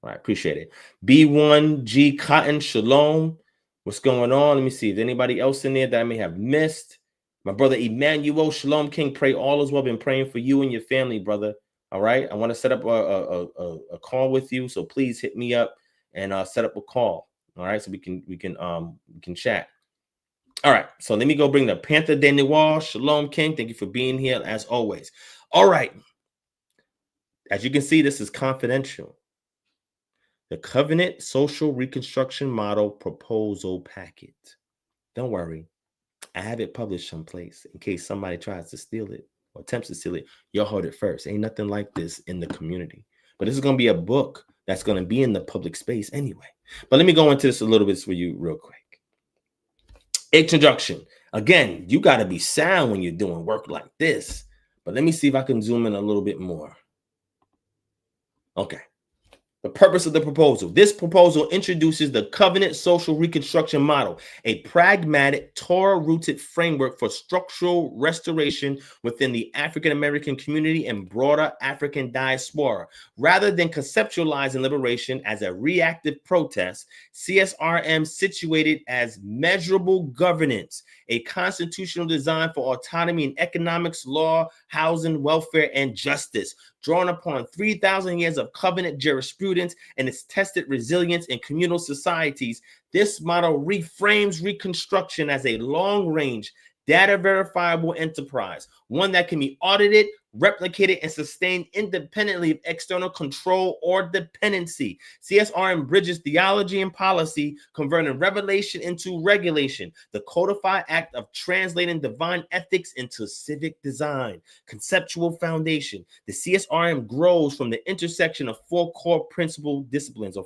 right. Appreciate it. B1G Cotton Shalom. What's going on? Let me see. Is anybody else in there that I may have missed? My brother Emmanuel Shalom King. Pray all is well. Been praying for you and your family, brother. All right. I want to set up a call with you. So please hit me up and set up a call. All right. So we can chat. All right, so let me go bring the Panther de Noir. Shalom, King. Thank you for being here, as always. All right. As you can see, this is confidential. The Covenant Social Reconstruction Model Proposal Packet. Don't worry. I have it published someplace in case somebody tries to steal it or attempts to steal it. You'll hold it first. Ain't nothing like this in the community. But this is going to be a book that's going to be in the public space anyway. But let me go into this a little bit for you real quick. Introduction. Again, you got to be sound when you're doing work like this. But let me see if I can zoom in a little bit more. Okay. The purpose of the proposal. This proposal introduces the Covenant Social Reconstruction Model, a pragmatic, Torah-rooted framework for structural restoration within the African-American community and broader African diaspora. Rather than conceptualizing liberation as a reactive protest, CSRM situated as measurable governance, a constitutional design for autonomy in economics, law, housing, welfare, and justice, drawn upon 3,000 years of covenant jurisprudence and its tested resilience in communal societies. This model reframes Reconstruction as a long-range, data-verifiable enterprise, one that can be audited, replicated, and sustained independently of external control or dependency. CSRM bridges theology and policy, converting revelation into regulation, the codified act of translating divine ethics into civic design. Conceptual foundation. The CSRM grows from the intersection of 4 core disciplines.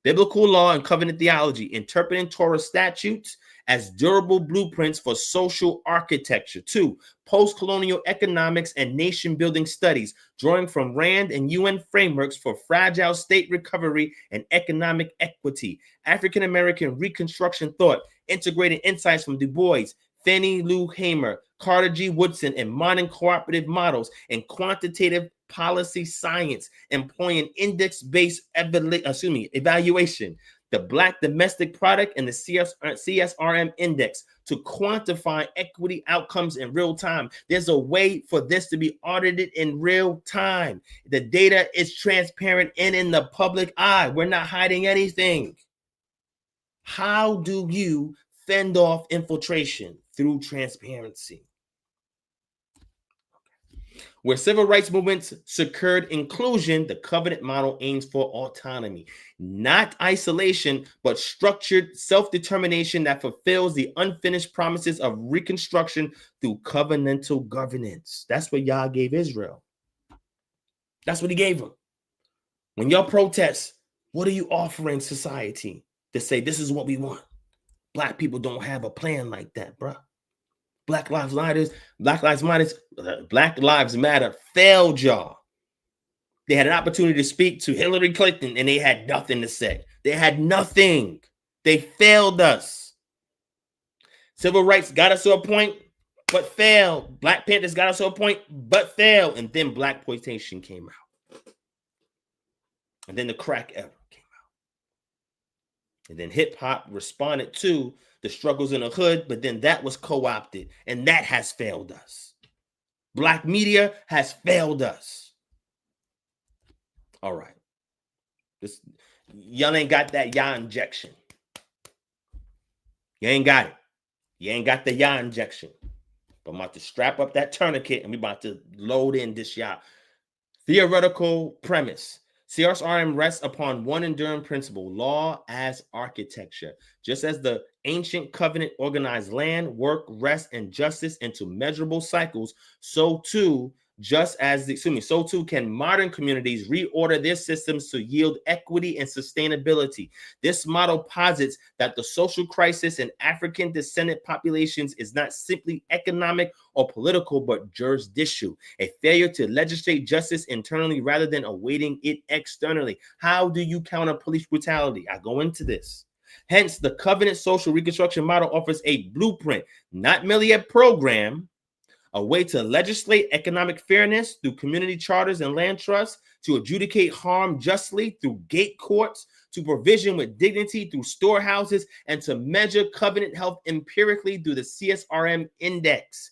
Biblical law and covenant theology, interpreting Torah statutes as durable blueprints for social architecture. 2, post-colonial economics and nation-building studies, drawing from RAND and UN frameworks for fragile state recovery and economic equity. African-American Reconstruction thought, integrating insights from Du Bois, Fannie Lou Hamer, Carter G. Woodson, and modern cooperative models and quantitative policy science, employing index-based evaluation, the Black Domestic Product and the CSRM Index to quantify equity outcomes in real time. There's a way for this to be audited in real time. The data is transparent and in the public eye. We're not hiding anything. How do you fend off infiltration? Through transparency. Where civil rights movements secured inclusion, the covenant model aims for autonomy, not isolation, but structured self-determination that fulfills the unfinished promises of Reconstruction through covenantal governance. That's what Yah gave Israel. That's what he gave them. When y'all protest, what are you offering society to say this is what we want? Black people don't have a plan like that, bro. Black Lives Matter failed y'all. They had an opportunity to speak to Hillary Clinton and they had nothing to say. They had nothing. They failed us. Civil rights got us to a point, but failed. Black Panthers got us to a point, but failed. And then Black Exploitation came out. And then the crack era came out. And then hip hop responded to the struggles in the hood, but then that was co-opted, and that has failed us. Black media has failed us. All right. Y'all ain't got that Yah injection. You ain't got it. You ain't got the Yah injection. But I'm about to strap up that tourniquet, and we about to load in this Yah. Theoretical premise. CSRM rests upon one enduring principle, law as architecture. Just as the ancient covenant organized land, work, rest, and justice into measurable cycles, so too So too can modern communities reorder their systems to yield equity and sustainability. This model posits that the social crisis in African descendant populations is not simply economic or political, but jurisdictional, a failure to legislate justice internally rather than awaiting it externally. How do you counter police brutality? I go into this. Hence, the covenant social reconstruction model offers a blueprint, not merely a program, a way to legislate economic fairness through community charters and land trusts, to adjudicate harm justly through gate courts, to provision with dignity through storehouses, and to measure covenant health empirically through the CSRM index.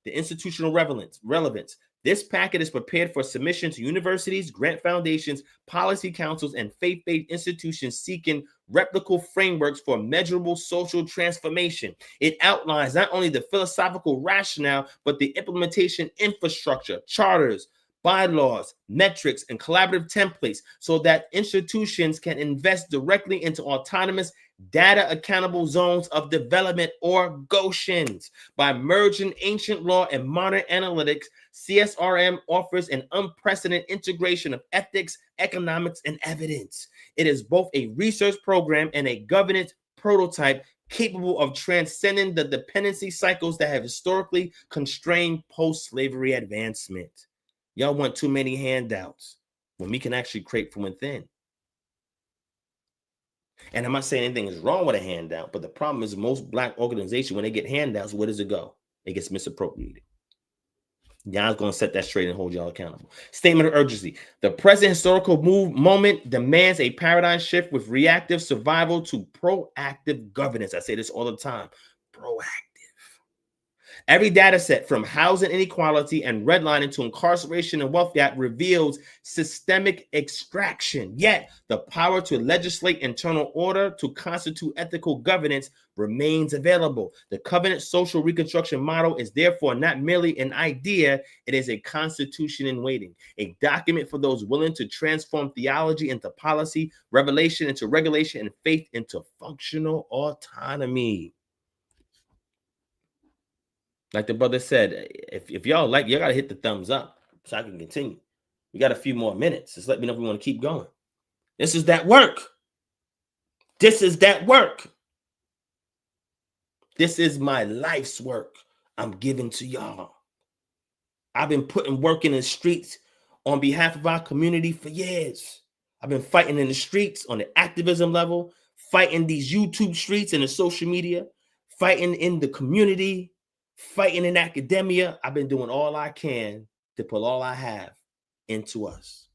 The institutional relevance. This packet is prepared for submission to universities, grant foundations, policy councils, and faith-based institutions seeking replicable frameworks for measurable social transformation. It outlines not only the philosophical rationale, but the implementation infrastructure, charters, bylaws, metrics, and collaborative templates so that institutions can invest directly into autonomous data accountable zones of development, or Goshens. By merging ancient law and modern analytics, CSRM offers an unprecedented integration of ethics, economics, and evidence. It is both a research program and a governance prototype capable of transcending the dependency cycles that have historically constrained post-slavery advancement. Y'all want too many handouts when we can actually create from within. And I'm not saying anything is wrong with a handout, but the problem is most Black organizations, when they get handouts, where does it go? It gets misappropriated. Y'all's going to set that straight and hold y'all accountable. Statement of urgency. The present historical moment demands a paradigm shift with reactive survival to proactive governance. I say this all the time. Proactive. Every data set from housing inequality and redlining to incarceration and wealth gap reveals systemic extraction. Yet the power to legislate internal order to constitute ethical governance remains available. The covenant social reconstruction model is therefore not merely an idea, it is a constitution in waiting, a document for those willing to transform theology into policy, revelation into regulation, and faith into functional autonomy. Like the brother said, if y'all like, y'all got to hit the thumbs up so I can continue. We got a few more minutes. Just let me know if we want to keep going. This is that work. This is that work. This is my life's work I'm giving to y'all. I've been putting work in the streets on behalf of our community for years. I've been fighting in the streets on the activism level, fighting these YouTube streets and the social media, fighting in the community, fighting in academia. I've been doing all I can to put all I have into us.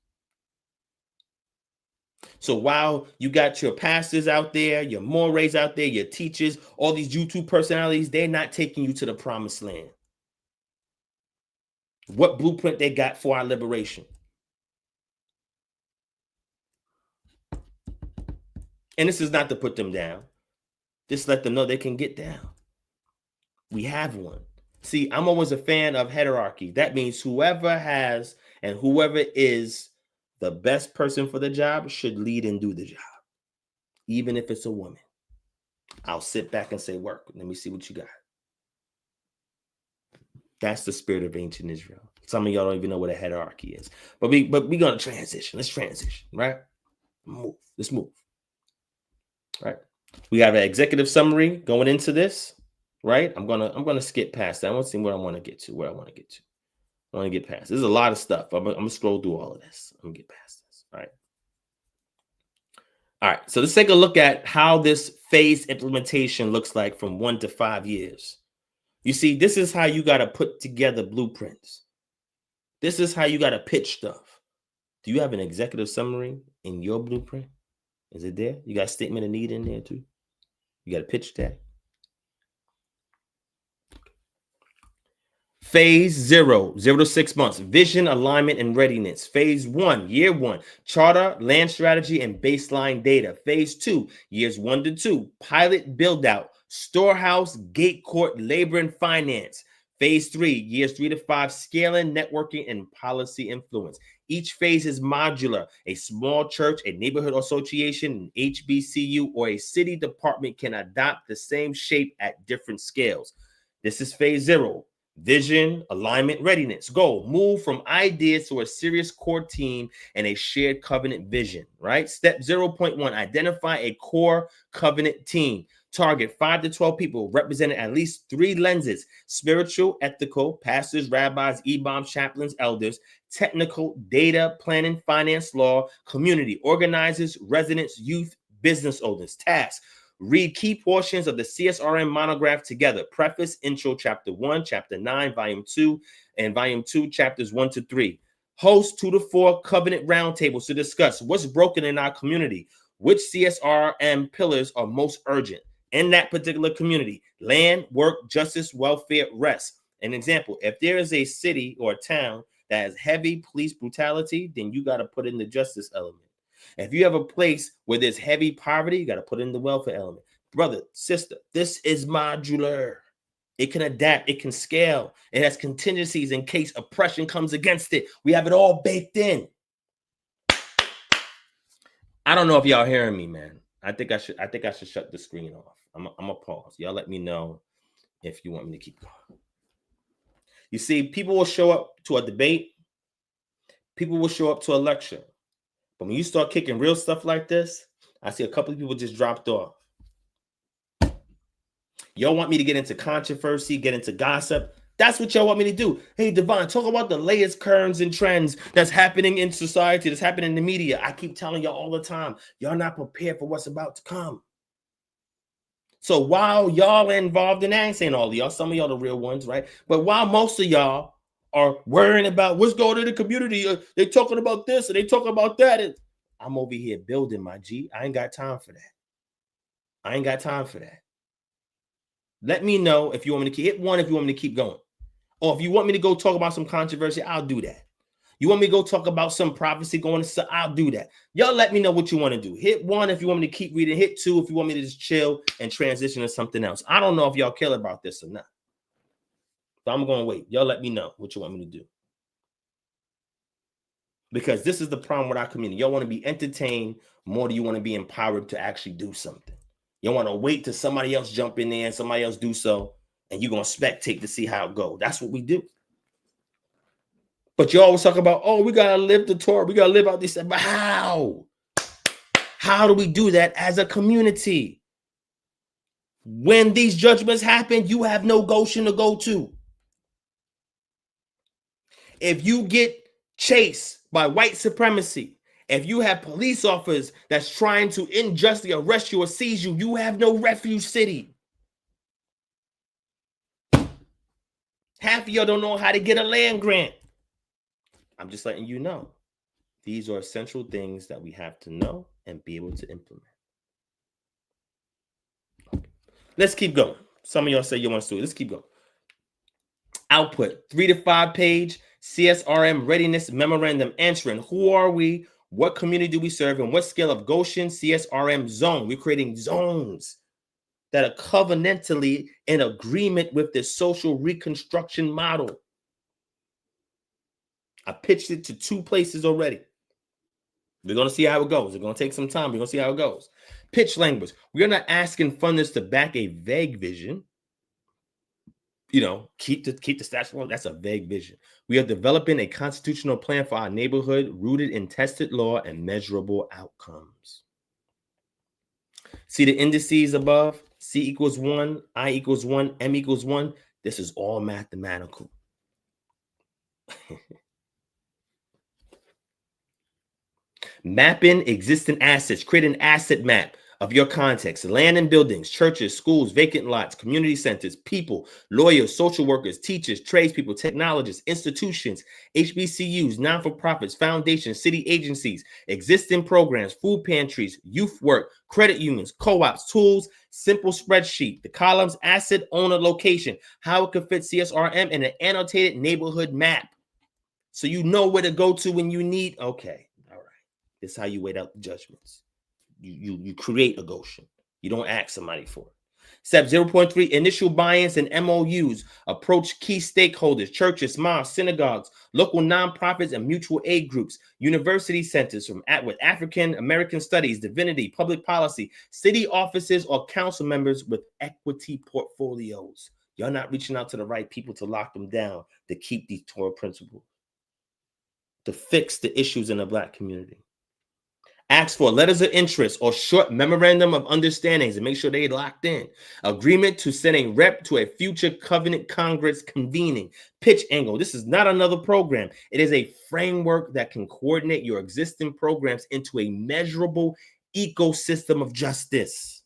So while you got your pastors out there, your mores out there, your teachers, all these YouTube personalities, they're not taking you to the promised land. What blueprint they got for our liberation? And this is not to put them down. Just let them know they can get down. We have one. See, I'm always a fan of hierarchy. That means whoever has and whoever is the best person for the job should lead and do the job, even if it's a woman. I'll sit back and say, work. Let me see what you got. That's the spirit of ancient Israel. Some of y'all don't even know what a hierarchy is. But we're going to transition. Let's transition, right? Let's move. Right? We have an executive summary going into this. Right, I'm gonna skip past that. I want to see what I want to get to. I want to get past. There's a lot of stuff. I'm gonna scroll through all of this. I'm gonna get past this. All right. So let's take a look at how this phase implementation looks like from 1 to 5 years. You see, this is how you got to put together blueprints. This is how you got to pitch stuff. Do you have an executive summary in your blueprint? Is it there? You got a statement of need in there too? You got a pitch deck? Phase 0 to 6 months, vision, alignment, and readiness. Phase 1, year 1, charter, land strategy, and baseline data. Phase 2, years 1 to 2, pilot build out, storehouse, gate court, labor, and finance. Phase 3, years 3 to 5, scaling, networking, and policy influence. Each phase is modular. A small church, a neighborhood association, an HBCU, or a city department can adopt the same shape at different scales. This is phase 0. Vision, alignment, readiness. Goal, move from ideas to a serious core team and a shared covenant vision, right? Step 0.1, identify a core covenant team. Target 5 to 12 people representing at least 3 lenses: spiritual, ethical, pastors, rabbis, imams, chaplains, elders; technical, data, planning, finance, law; community, organizers, residents, youth, business owners. Task: read key portions of the CSRM monograph together. Preface, intro, chapter 1, chapter 9, volume 2, and volume 2, chapters 1 to 3. Host 2 to 4 covenant roundtables to discuss what's broken in our community, which CSRM pillars are most urgent in that particular community: land, work, justice, welfare, rest. An example: if there is a city or a town that has heavy police brutality, then you got to put in the justice element. If you have a place where there's heavy poverty, you got to put in the welfare element. Brother, sister, this is modular. It can adapt. It can scale. It has contingencies in case oppression comes against it. We have it all baked in. I don't know if y'all hearing me, man. I think I should shut the screen off. I'm gonna pause. Y'all let me know if you want me to keep going. You see, people will show up to a debate. People will show up to a lecture. But when you start kicking real stuff like this, I see a couple of people just dropped off. Y'all want me to get into controversy, get into gossip. That's what y'all want me to do. Hey, Devon, talk about the latest currents and trends that's happening in society, that's happening in the media. I keep telling y'all all the time, y'all not prepared for what's about to come. So while y'all are involved in that, I ain't saying all of y'all, some of y'all the real ones, right? But while most of y'all are worrying about what's going on in the community, they talking about this and they talking about that, I'm over here building, my G. I ain't got time for that. Let me know if you want me to hit 1 if you want me to keep going. Or if you want me to go talk about some controversy, I'll do that. You want me to go talk about some prophecy going to, I'll do that. Y'all let me know what you want to do. Hit 1 if you want me to keep reading. Hit 2 if you want me to just chill and transition to something else. I don't know if y'all care about this or not. So I'm going to wait. Y'all let me know what you want me to do. Because this is the problem with our community. Y'all want to be entertained more than you want to be empowered to actually do something. You want to wait till somebody else jump in there and somebody else do so, and you're going to spectate to see how it goes. That's what we do. But you always talk about, oh, we got to live the Torah. We got to live out this. But how? How do we do that as a community? When these judgments happen, you have no Goshen to go to. If you get chased by white supremacy, if you have police officers that's trying to unjustly arrest you or seize you, you have no refuge city. Half of y'all don't know how to get a land grant. I'm just letting you know. These are essential things that we have to know and be able to implement. Let's keep going. Some of y'all say you want to do it. Let's keep going. Output, 3 to 5 page CSRM readiness memorandum answering who are we, what community do we serve, and what scale of Goshen CSRM zone. We're creating zones that are covenantally in agreement with the social reconstruction model. I pitched it to 2 places already. We're going to see how it goes. It's going to take some time. We're going to see how it goes. Pitch language. We're not asking funders to back a vague vision. You know, keep the stats low. That's a vague vision. We are developing a constitutional plan for our neighborhood rooted in tested law and measurable outcomes. See the indices above? C equals 1, I equals 1, M equals 1. This is all mathematical. Mapping existing assets. Create an asset map of your context: land and buildings, churches, schools, vacant lots, community centers, people, lawyers, social workers, teachers, tradespeople, technologists, institutions, HBCUs, non-for-profits, foundations, city agencies, existing programs, food pantries, youth work, credit unions, co-ops, tools, simple spreadsheet, the columns, asset owner location, how it could fit CSRM in an annotated neighborhood map. So you know where to go to when you need. Okay, all right. This is how you wait out the judgments. You create a Goshen. You don't ask somebody for it. Step 0.3, initial buy-ins and MOUs. Approach key stakeholders, churches, mosques, synagogues, local nonprofits, and mutual aid groups, university centers with African American studies, divinity, public policy, city offices, or council members with equity portfolios. Y'all not reaching out to the right people to lock them down, to keep these Torah principles, to fix the issues in the Black community. Ask for letters of interest or short memorandum of understandings and make sure they locked in. Agreement to send a rep to a future covenant Congress convening. Pitch angle. This is not another program. It is a framework that can coordinate your existing programs into a measurable ecosystem of justice.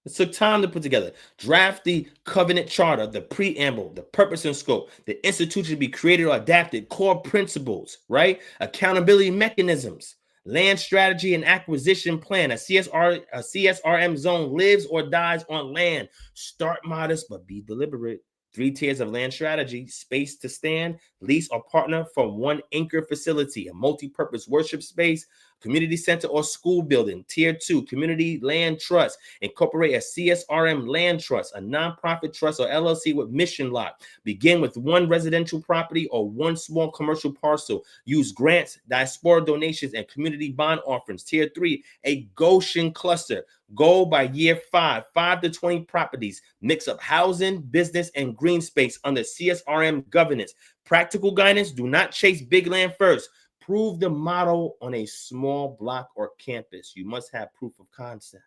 It took time to put together. Draft the covenant charter, the preamble, the purpose and scope, the institution to be created or adapted, core principles, right? Accountability mechanisms, land strategy and acquisition plan. A CSRM zone lives or dies on land. Start modest, but be deliberate. 3 tiers of land strategy: space to stand, lease or partner from one anchor facility, a multi-purpose worship space, community center or school building. Tier 2, community land trust. Incorporate a CSRM land trust, a nonprofit trust or LLC with mission lock. Begin with 1 residential property or 1 small commercial parcel. Use grants, diaspora donations, and community bond offerings. Tier 3, a Goshen cluster. Goal by year 5 to 20 properties. Mix up housing, business, and green space under CSRM governance. Practical guidance: do not chase big land first. Prove the model on a small block or campus. You must have proof of concept.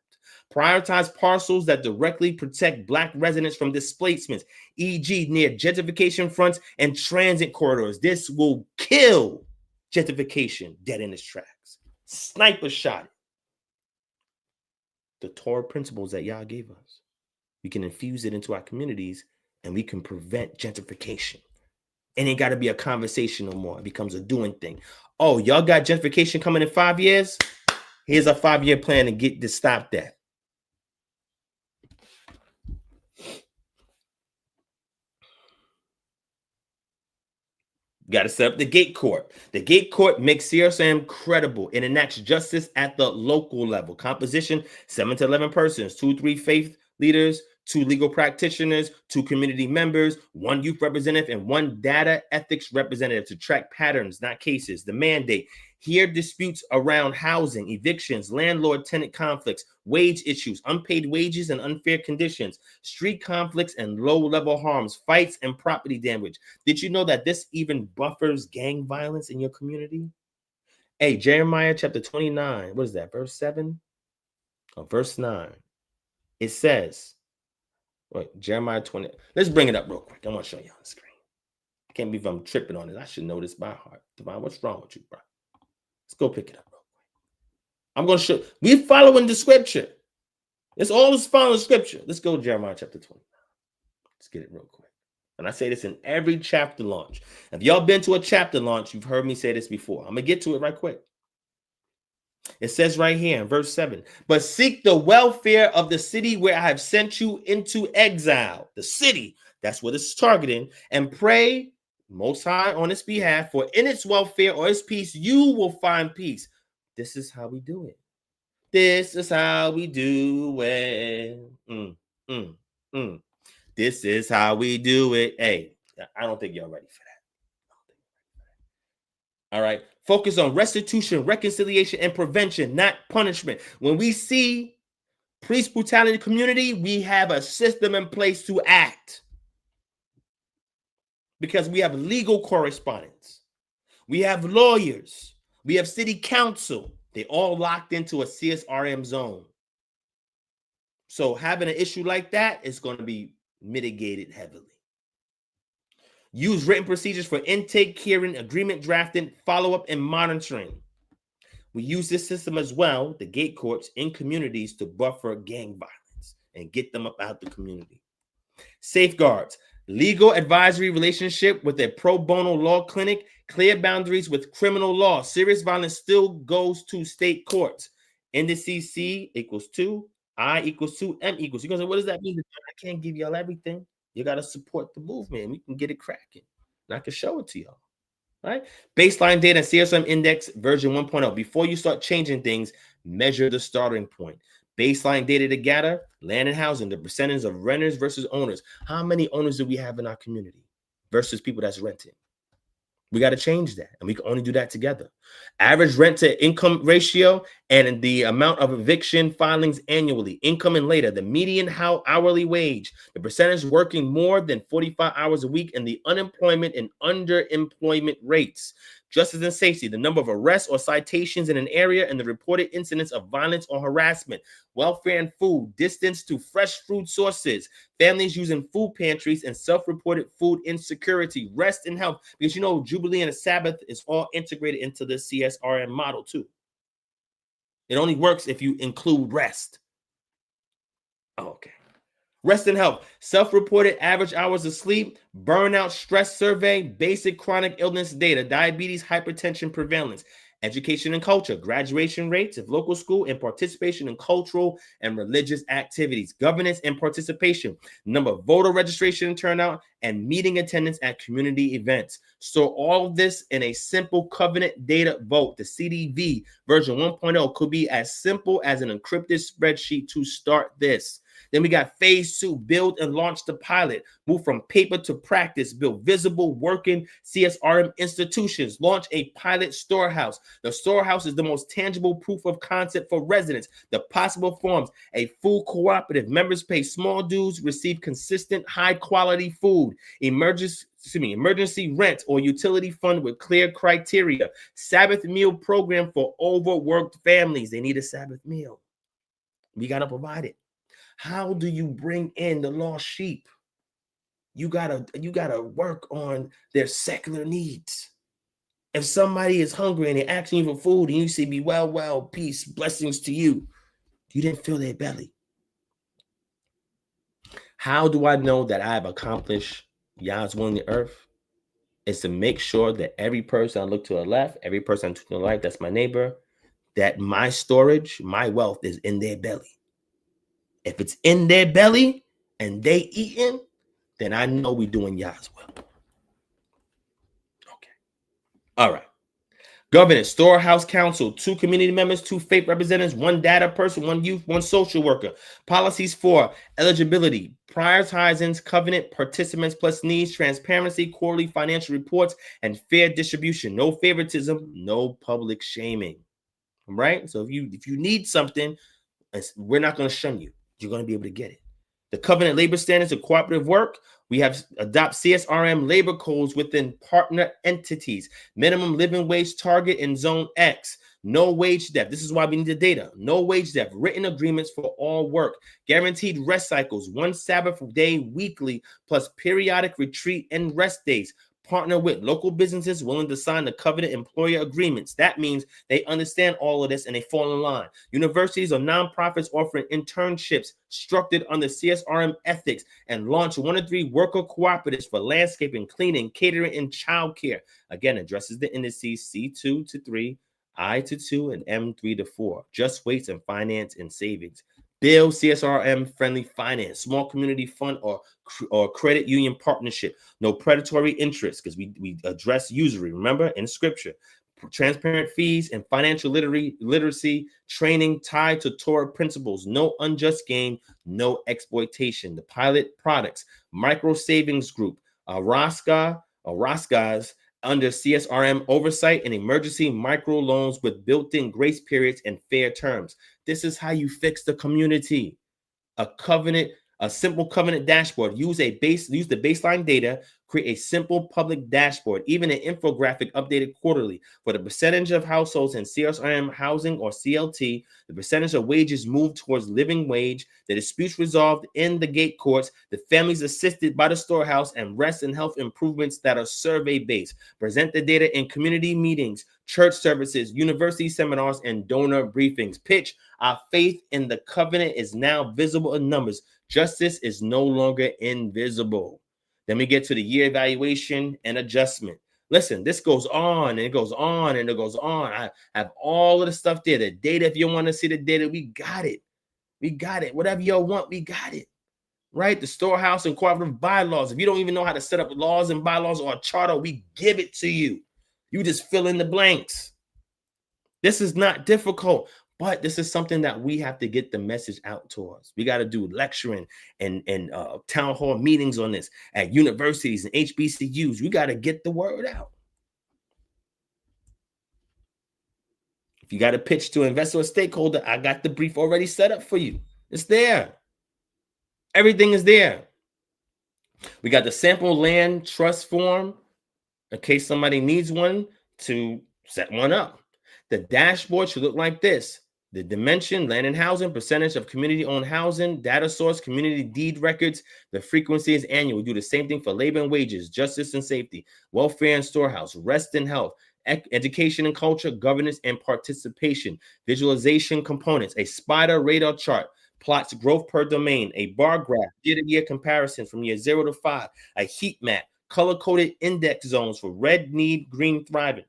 Prioritize parcels that directly protect Black residents from displacements, e.g. near gentrification fronts and transit corridors. This will kill gentrification dead in its tracks. Sniper shot. The Torah principles that Yah gave us. We can infuse it into our communities and we can prevent gentrification. It ain't got to be a conversation no more. It becomes a doing thing. Oh, y'all got gentrification coming in 5 years? Here's a 5-year plan to stop that. Got to set up the gate court. The gate court makes CSRM credible. It enacts justice at the local level. Composition: 7 to 11 persons, 2-3 faith leaders, 2 legal practitioners, 2 community members, 1 youth representative, and 1 data ethics representative to track patterns, not cases. The mandate: hear disputes around housing, evictions, landlord-tenant conflicts, wage issues, unpaid wages and unfair conditions, street conflicts and low-level harms, fights and property damage. Did you know that this even buffers gang violence in your community? Hey, Jeremiah chapter 29, what is that, verse 7? Or verse 9. It says, wait, Jeremiah 20. Let's bring it up real quick. I want to show you on the screen. I can't believe I'm tripping on it. I should know this by heart. Divine, what's wrong with you, bro? Let's go pick it up real quick. I'm going to show. We're following the scripture. It's all just following scripture. Let's go to Jeremiah chapter 29. Let's get it real quick. And I say this in every chapter launch. If y'all been to a chapter launch, you've heard me say this before. I'm going to get to it right quick. It says right here in verse 7, but seek the welfare of the city where I have sent you into exile. The city, that's what it's targeting. And pray Most High on its behalf, for in its welfare or its peace, you will find peace. This is how we do it. This is how we do it. This is how we do it. Hey, I don't think y'all ready for that. All right. Focus on restitution, reconciliation, and prevention, not punishment. When we see police brutality in the community, we have a system in place to act. Because we have legal correspondence. We have lawyers. We have city council. They all locked into a CSRM zone. So having an issue like that is going to be mitigated heavily. Use written procedures for intake, hearing, agreement drafting, follow-up, and monitoring. We use this system as well, the gate courts, in communities to buffer gang violence and get them up out the community. Safeguards: legal advisory relationship with a pro bono law clinic, clear boundaries with criminal law. Serious violence still goes to state courts. Indices C equals 2, I equals 2, M equals. You're going to say, what does that mean? I can't give y'all everything. You got to support the movement. We can get it cracking. And I can show it to y'all. Right? Baseline data, CSRM index version 1.0. Before you start changing things, measure the starting point. Baseline data to gather: land and housing, the percentage of renters versus owners. How many owners do we have in our community versus people that's renting? We got to change that. And we can only do that together. Average rent to income ratio and the amount of eviction filings annually, income and later, the median hourly wage, the percentage working more than 45 hours a week, and the unemployment and underemployment rates. Justice and safety, the number of arrests or citations in an area and the reported incidents of violence or harassment. Welfare and food, distance to fresh food sources, families using food pantries, and self-reported food insecurity. Rest and health, because Jubilee and the Sabbath is all integrated into the CSRM model too. It only works if you include rest. Okay. Rest and health, self-reported average hours of sleep, burnout, stress survey, basic chronic illness data, diabetes, hypertension prevalence, education and culture, graduation rates of local school, and participation in cultural and religious activities, governance and participation, number of voter registration and turnout, and meeting attendance at community events. So all of this in a simple covenant data vote. The CDV version 1.0 could be as simple as an encrypted spreadsheet to start this. Then we got phase 2, build and launch the pilot, move from paper to practice, build visible working CSRM institutions, launch a pilot storehouse. The storehouse is the most tangible proof of concept for residents. The possible forms: a food cooperative, members pay small dues, receive consistent high quality food, emergency rent or utility fund with clear criteria, Sabbath meal program for overworked families. They need a Sabbath meal. We got to provide it. How do you bring in the lost sheep? You gotta work on their secular needs. If somebody is hungry and they're asking you for food and you say, "Be well, peace, blessings to you," you didn't fill their belly. How do I know that I have accomplished Yah's will in the earth? Is to make sure that every person I look to the left, every person I look to the right, that's my neighbor, that my storage, my wealth is in their belly. If it's in their belly and they eating, then I know we're doing Yah's will. Okay. All right. Governance, storehouse council, 2 community members, 2 faith representatives, 1 data person, 1 youth, 1 social worker. Policies for eligibility, prioritizing covenant participants plus needs, transparency, quarterly financial reports, and fair distribution. No favoritism, no public shaming. All right? So if you need something, we're not going to shun you. You're going to be able to get it. The covenant labor standards of cooperative work. We have adopt CSRM labor codes within partner entities. Minimum living wage target in zone X. No wage debt. This is why we need the data. No wage debt. Written agreements for all work. Guaranteed rest cycles. 1 Sabbath day weekly plus periodic retreat and rest days. Partner with local businesses willing to sign the covenant employer agreements. That means they understand all of this and they fall in line. Universities or nonprofits offering internships structured under CSRM ethics, and launch 1 to 3 worker cooperatives for landscaping, cleaning, catering, and childcare. Again, addresses the indices C2 to 3, I to 2, and M3 to 4. Just weights and finance and savings. Build CSRM friendly finance, small community fund or credit union partnership. No predatory interest, because we address usury, remember, in scripture. Transparent fees and financial literacy training tied to Torah principles. No unjust gain, no exploitation. The pilot products, micro savings group, Raskas under CSRM oversight, and emergency micro loans with built-in grace periods and fair terms. This is how you fix the community. A simple covenant dashboard. Use the baseline data, create a simple public dashboard, even an infographic updated quarterly for the percentage of households in CSRM housing or CLT, the percentage of wages moved towards living wage, the disputes resolved in the gate courts, the families assisted by the storehouse, and rest and health improvements that are survey-based. Present the data in community meetings, church services, university seminars, and donor briefings. Pitch: our faith in the covenant is now visible in numbers. Justice is no longer invisible. Then we get to the year evaluation and adjustment. Listen, this goes on and it goes on and it goes on. I have all of the stuff there. The data, if you want to see the data, we got it. We got it. Whatever y'all want, we got it. Right? The storehouse and cooperative bylaws. If you don't even know how to set up laws and bylaws or a charter, we give it to you. You just fill in the blanks. This is not difficult. But this is something that we have to get the message out to us. We got to do lecturing and town hall meetings on this at universities and HBCUs. We got to get the word out. If you got a pitch to an investor or stakeholder, I got the brief already set up for you. It's there. Everything is there. We got the sample land trust form in case somebody needs one to set one up. The dashboard should look like this. The dimension, land and housing, percentage of community-owned housing, data source, community deed records. The frequency is annual. We do the same thing for labor and wages, justice and safety, welfare and storehouse, rest and health, education and culture, governance and participation, visualization components, a spider radar chart, plots growth per domain, a bar graph, year-to-year comparison from year 0 to 5, a heat map, color-coded index zones for red, need, green, thriving.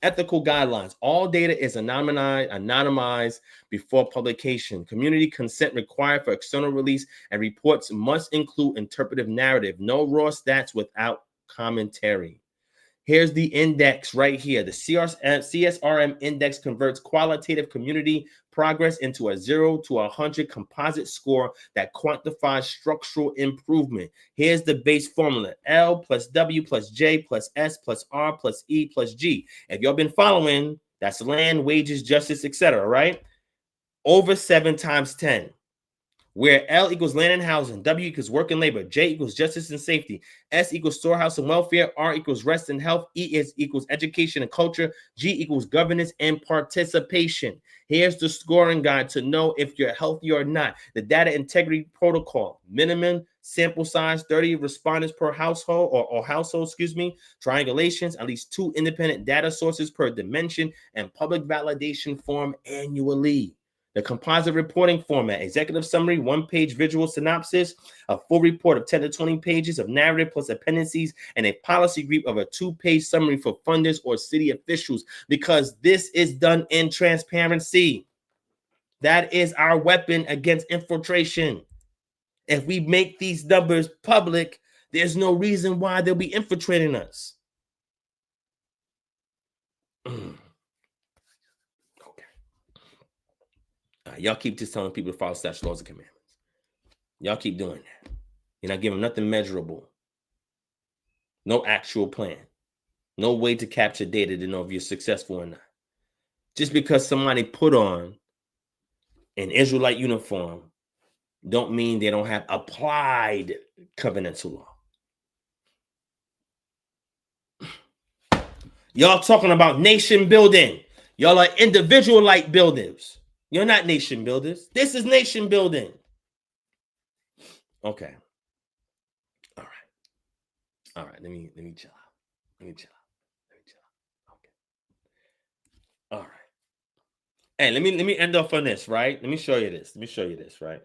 Ethical guidelines. All data is anonymized before publication. Community consent required for external release, and reports must include interpretive narrative. No raw stats without commentary. Here's the index right here. The CSRM index converts qualitative community progress into a 0 to 100 composite score that quantifies structural improvement. Here's the base formula: L plus W plus J plus S plus R plus E plus G. If y'all been following, that's land, wages, justice, etc., right? Over 7 times 10. Where L equals land and housing, W equals work and labor, J equals justice and safety, S equals storehouse and welfare, R equals rest and health, E equals education and culture, G equals governance and participation. Here's the scoring guide to know if you're healthy or not. The data integrity protocol: minimum sample size, 30 respondents per household or household, triangulations, at least 2 independent data sources per dimension, and public validation form annually. The composite reporting format: executive summary, 1-page visual synopsis, a full report of 10 to 20 pages of narrative plus appendices, and a policy brief of a 2-page summary for funders or city officials, because this is done in transparency. That is our weapon against infiltration. If we make these numbers public, there's no reason why they'll be infiltrating us. Y'all keep just telling people to follow statutes, laws, and commandments. Y'all keep doing that. You're not giving them nothing measurable. No actual plan. No way to capture data to know if you're successful or not. Just because somebody put on an Israelite uniform don't mean they don't have applied covenantal law. Y'all talking about nation building. Y'all are individual light builders. You're not nation builders. This is nation building. Okay. All right. Let me chill out. Okay. All right. Hey, let me end off on this, right? Let me show you this, right?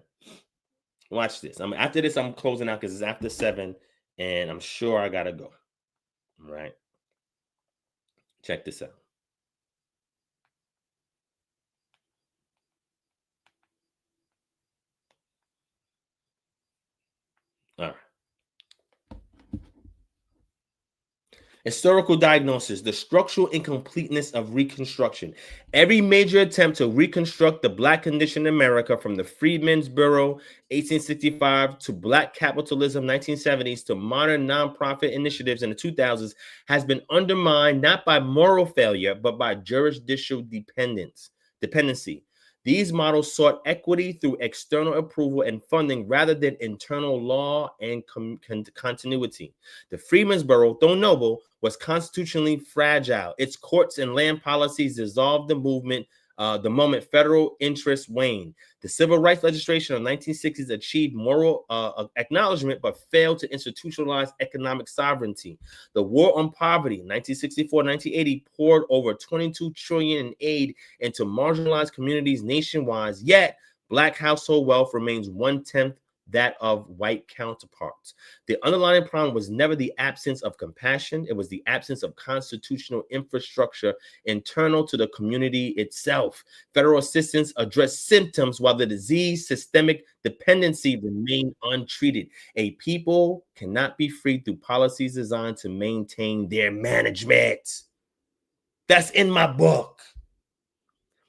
Watch this. After this, I'm closing out because it's after 7, and I'm sure I gotta go. All right. Check this out. All right. Historical diagnosis: the structural incompleteness of Reconstruction. Every major attempt to reconstruct the Black condition in America, from the Freedmen's Bureau, 1865, to Black capitalism, 1970s, to modern nonprofit initiatives in the 2000s, has been undermined not by moral failure, but by jurisdictional dependency. These models sought equity through external approval and funding rather than internal law and continuity. The Freedmen's Bureau, though noble, was constitutionally fragile. Its courts and land policies dissolved the movement the moment federal interests waned. The civil rights legislation of the 1960s achieved moral acknowledgement, but failed to institutionalize economic sovereignty. The war on poverty, 1964-1980, poured over $22 trillion in aid into marginalized communities nationwide, yet Black household wealth remains 1/10 that of white counterparts. The underlying problem was never the absence of compassion. It was the absence of constitutional infrastructure internal to the community itself. Federal assistance addressed symptoms while the disease, systemic dependency, remained untreated. A people cannot be freed through policies designed to maintain their management. That's in my book.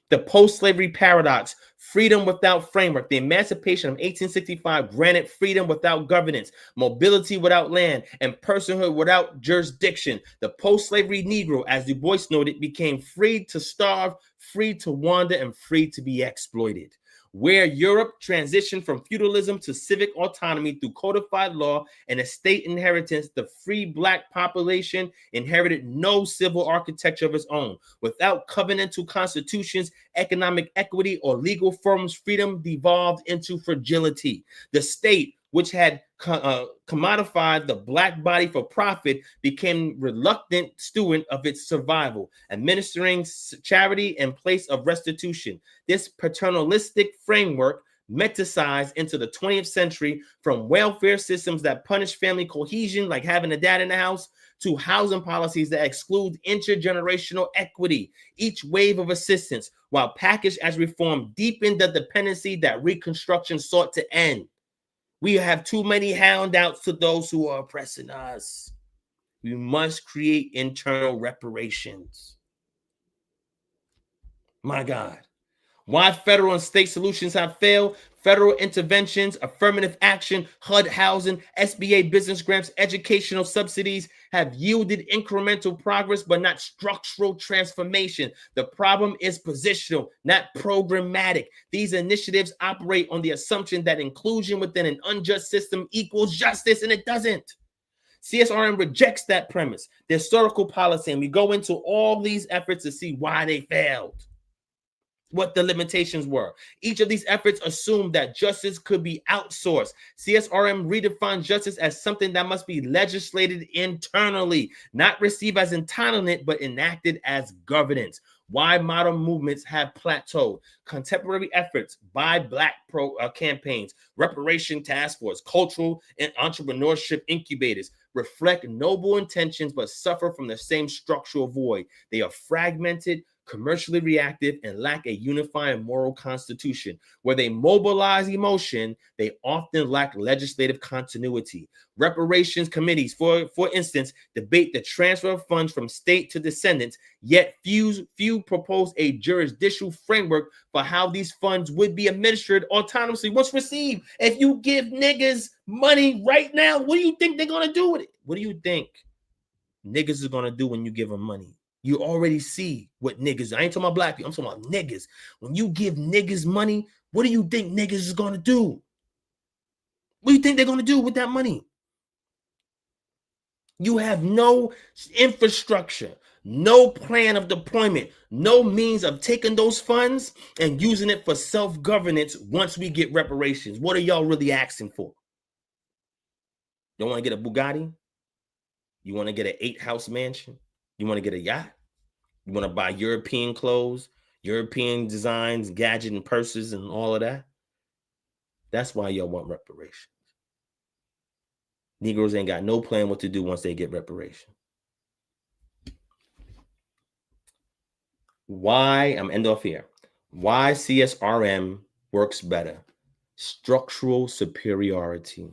The post-slavery paradox, freedom without framework. The emancipation of 1865 granted freedom without governance, mobility without land, and personhood without jurisdiction. The post-slavery Negro, as Du Bois noted, became free to starve, free to wander, and free to be exploited. Where Europe transitioned from feudalism to civic autonomy through codified law and estate inheritance, the free Black population inherited no civil architecture of its own. Without covenantal constitutions, economic equity, or legal forms, freedom devolved into fragility. The state, which had commodified the Black body for profit, became reluctant steward of its survival, administering charity in place of restitution. This paternalistic framework metasized into the 20th century from welfare systems that punish family cohesion, like having a dad in the house, to housing policies that exclude intergenerational equity. Each wave of assistance, while packaged as reform, deepened the dependency that Reconstruction sought to end. We have too many handouts to those who are oppressing us. We must create internal reparations. My God. Why federal and state solutions have failed? Federal interventions, affirmative action, HUD housing, SBA business grants, educational subsidies have yielded incremental progress, but not structural transformation. The problem is positional, not programmatic. These initiatives operate on the assumption that inclusion within an unjust system equals justice, and it doesn't. CSRM rejects that premise. The historical policy, and we go into all these efforts to see why they failed, what the limitations were. Each of these efforts assumed that justice could be outsourced. CSRM redefined justice as something that must be legislated internally, not received as entitlement, but enacted as governance. Why modern movements have plateaued. Contemporary efforts by Black campaigns, reparation task force, cultural and entrepreneurship incubators reflect noble intentions, but suffer from the same structural void. They are fragmented, commercially reactive, and lack a unifying moral constitution. Where they mobilize emotion, they often lack legislative continuity. Reparations committees, for instance, debate the transfer of funds from state to descendants, yet few propose a jurisdictional framework for how these funds would be administered autonomously once received. If you give niggas money right now, what do you think they're going to do with it? What do you think niggas is going to do when you give them money? You already see what niggas, I ain't talking about Black people, I'm talking about niggas. When you give niggas money, what do you think niggas is going to do? What do you think they're going to do with that money? You have no infrastructure, no plan of deployment, no means of taking those funds and using it for self-governance once we get reparations. What are y'all really asking for? You want to get a Bugatti? You want to get an 8-house mansion? You want to get a yacht? You want to buy European clothes, European designs, gadget and purses and all of that? That's why y'all want reparations. Negroes ain't got no plan what to do once they get reparation. Why, I'm end off here. Why CSRM works better. Structural superiority.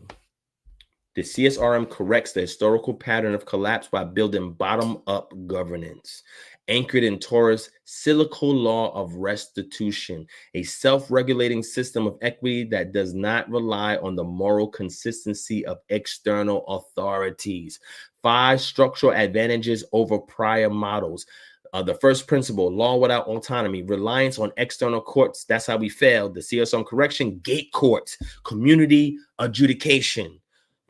The CSRM corrects the historical pattern of collapse by building bottom-up governance, anchored in Torah's cyclical law of restitution, a self-regulating system of equity that does not rely on the moral consistency of external authorities. 5 structural advantages over prior models. The first principle, law without autonomy, reliance on external courts. That's how we failed. The CSRM correction, gate courts, community adjudication.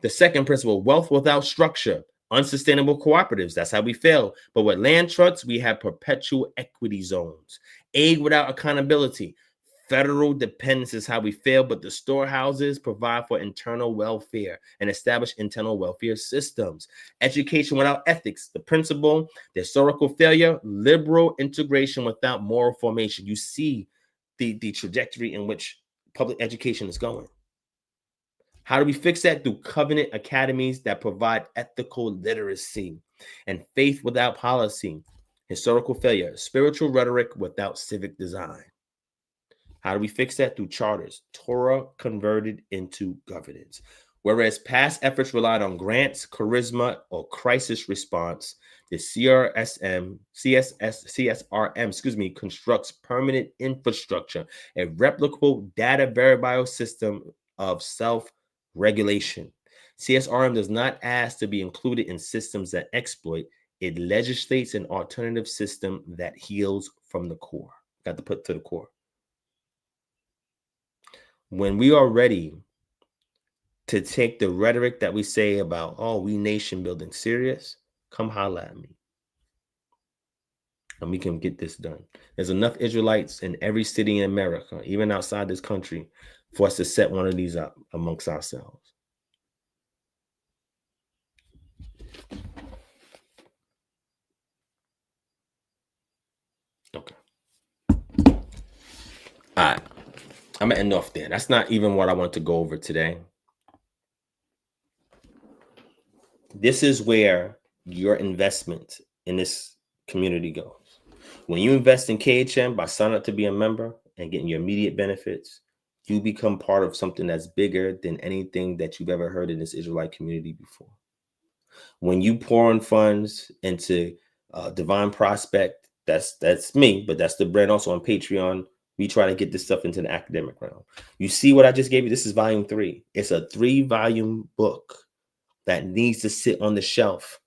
The second principle, wealth without structure, unsustainable cooperatives. That's how we fail. But with land trusts, we have perpetual equity zones. Aid without accountability. Federal dependence is how we fail, but the storehouses provide for internal welfare and establish internal welfare systems. Education without ethics. The principle, the historical failure, liberal integration without moral formation. You see the trajectory in which public education is going. How do we fix that? Through covenant academies that provide ethical literacy and faith without policy. Historical failure, spiritual rhetoric without civic design. How do we fix that? Through charters, Torah converted into governance. Whereas past efforts relied on grants, charisma, or crisis response, the CSRM, constructs permanent infrastructure, a replicable data verifiable system of self-regulation. CSRM does not ask to be included in systems that exploit. It legislates an alternative system that heals from the core. Got to put to the core. When we are ready to take the rhetoric that we say about, oh, we nation building serious, come holla at me. And we can get this done. There's enough Israelites in every city in America, even outside this country, for us to set one of these up amongst ourselves. Okay. All right. I'm going to end off there. That's not even what I want to go over today. This is where your investment in this community goes. When you invest in KHM by signing up to be a member and getting your immediate benefits, you become part of something that's bigger than anything that you've ever heard in this Israelite community before. When you pour in funds into Divine Prospect, that's me, but that's the brand also on Patreon. We try to get this stuff into the academic realm. You see what I just gave you? This is volume 3. It's a 3-volume book that needs to sit on the shelf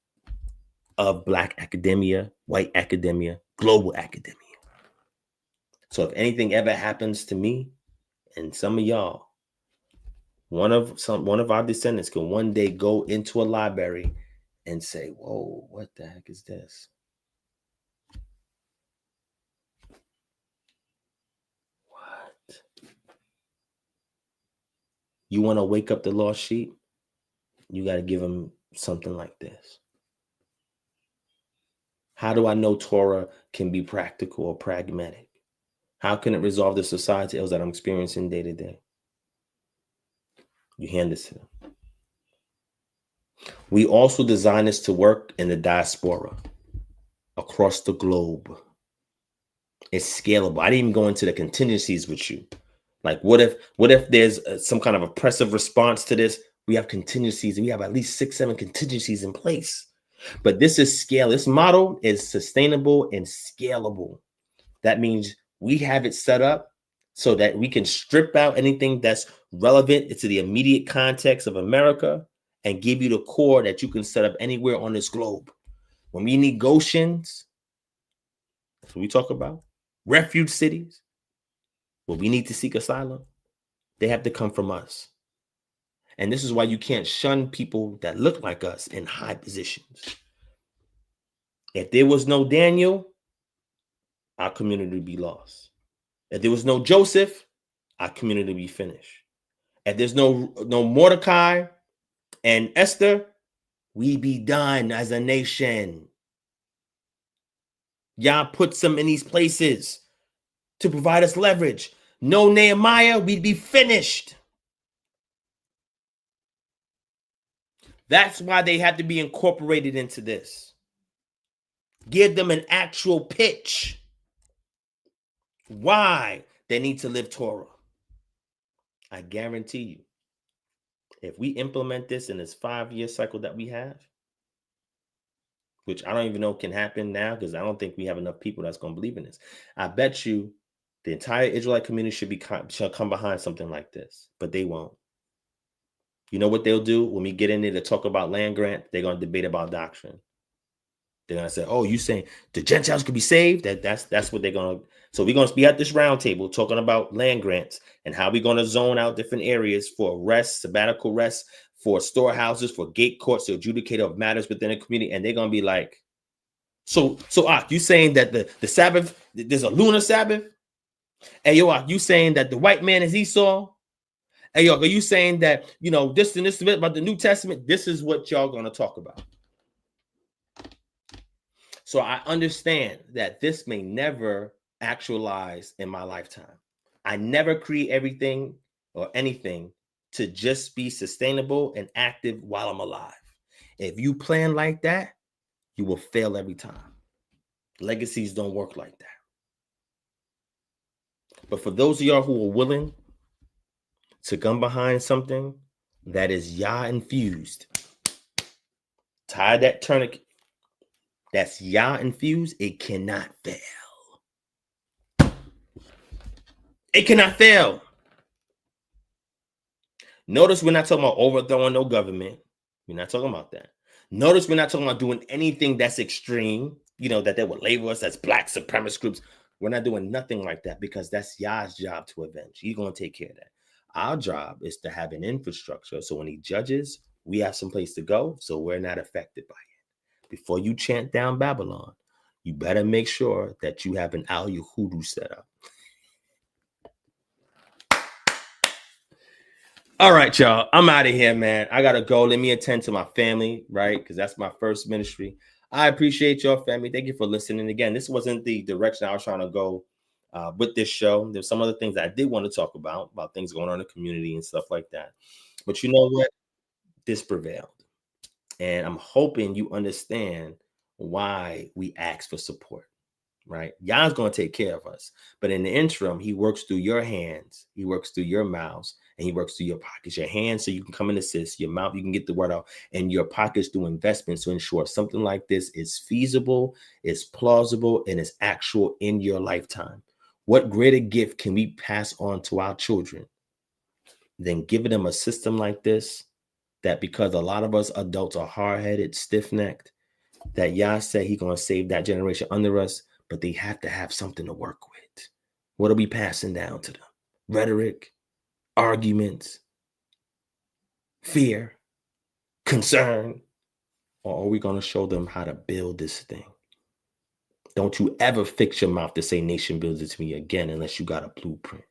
of Black academia, white academia, global academia. So if anything ever happens to me and some of y'all, one of our descendants can one day go into a library and say, whoa, what the heck is this? What? You want to wake up the lost sheep? You got to give them something like this. How do I know Torah can be practical or pragmatic? How can it resolve the society ills that I'm experiencing day to day? You hand this to them. We also design this to work in the diaspora across the globe. It's scalable. I didn't even go into the contingencies with you. Like, what if there's some kind of oppressive response to this? We have contingencies, and we have at least 6-7 contingencies in place. But this is scale. This model is sustainable and scalable. That means we have it set up so that we can strip out anything that's relevant to the immediate context of America and give you the core that you can set up anywhere on this globe. When we need Goshens, that's what we talk about, refuge cities, where we need to seek asylum, they have to come from us. And this is why you can't shun people that look like us in high positions. If there was no Daniel, our community would be lost. If there was no Joseph, our community would be finished. If there's no Mordecai and Esther, we be done as a nation. Y'all put some in these places to provide us leverage. No Nehemiah, we'd be finished. That's why they had to be incorporated into this. Give them an actual pitch. Why they need to live Torah. I guarantee you, if we implement this in this 5-year cycle that we have, which I don't even know can happen now because I don't think we have enough people that's going to believe in this. I bet you the entire Israelite community shall come behind something like this, but they won't. You know what they'll do when we get in there to talk about land grant? They're going to debate about doctrine. They're going to say, oh, you saying the Gentiles could be saved? That's what they're going to. So we're going to be at this round table talking about land grants and how we're going to zone out different areas for rest, sabbatical rest, for storehouses, for gate courts, the adjudicator of matters within a community. And they're going to be like, so you saying that the Sabbath, there's a lunar Sabbath? Hey, yo, you saying that the white man is Esau? Hey, yo, are you saying that, this and this about the New Testament? This is what y'all going to talk about. So I understand that this may never actualize in my lifetime. I never create everything or anything to just be sustainable and active while I'm alive. If you plan like that, you will fail every time. Legacies don't work like that. But for those of y'all who are willing to come behind something that is Yah infused. Tie that tourniquet. That's Yah infused. It cannot fail. It cannot fail. Notice we're not talking about overthrowing no government. We're not talking about that. Notice we're not talking about doing anything that's extreme, that they would label us as black supremacist groups. We're not doing nothing like that because that's Yah's job to avenge. He's going to take care of that. Our job is to have an infrastructure. So when he judges, we have some place to go. So we're not affected by it. Before you chant down Babylon, you better make sure that you have an Al Yahudu set up. All right, y'all. I'm out of here, man. I got to go. Let me attend to my family, right? Because that's my first ministry. I appreciate your family. Thank you for listening. Again, this wasn't the direction I was trying to go with this show. There's some other things that I did want to talk about things going on in the community and stuff like that. But you know what? This prevailed. And I'm hoping you understand why we ask for support. Right? Yah's going to take care of us. But in the interim, he works through your hands. He works through your mouths and he works through your pockets, your hands. So you can come and assist your mouth. You can get the word out and your pockets do investments to ensure something like this is feasible, is plausible, and is actual in your lifetime. What greater gift can we pass on to our children than giving them a system like this? That because a lot of us adults are hard-headed, stiff-necked, that Yah said he's going to save that generation under us. But they have to have something to work with. What are we passing down to them? Rhetoric, arguments, fear, concern, or are we going to show them how to build this thing? Don't you ever fix your mouth to say nation builds it to me again unless you got a blueprint.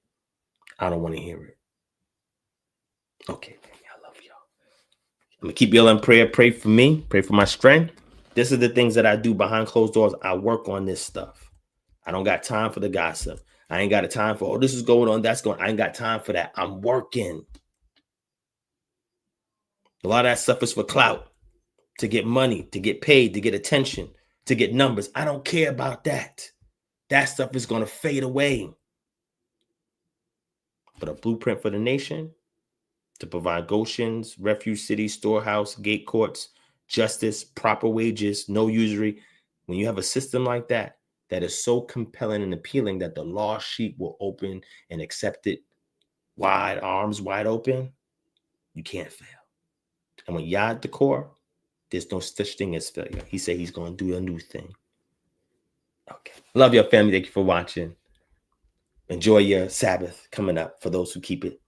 I don't want to hear it. Okay, baby, I love y'all. I'm going to keep y'all in prayer. Pray for me. Pray for my strength. This is the things that I do behind closed doors. I work on this stuff. I don't got time for the gossip. I ain't got a time for, this is going on, that's going. I ain't got time for that. I'm working. A lot of that stuff is for clout, to get money, to get paid, to get attention, to get numbers. I don't care about that. That stuff is going to fade away. But a blueprint for the nation to provide Goshens, refuge cities, storehouse, gate courts, justice, proper wages, no usury. When you have a system like that, that is so compelling and appealing that the lost sheep will open and accept it wide, arms wide open, you can't fail. And when Yah at the core, there's no such thing as failure. He said he's going to do a new thing. Okay. Love your family. Thank you for watching. Enjoy your Sabbath coming up for those who keep it.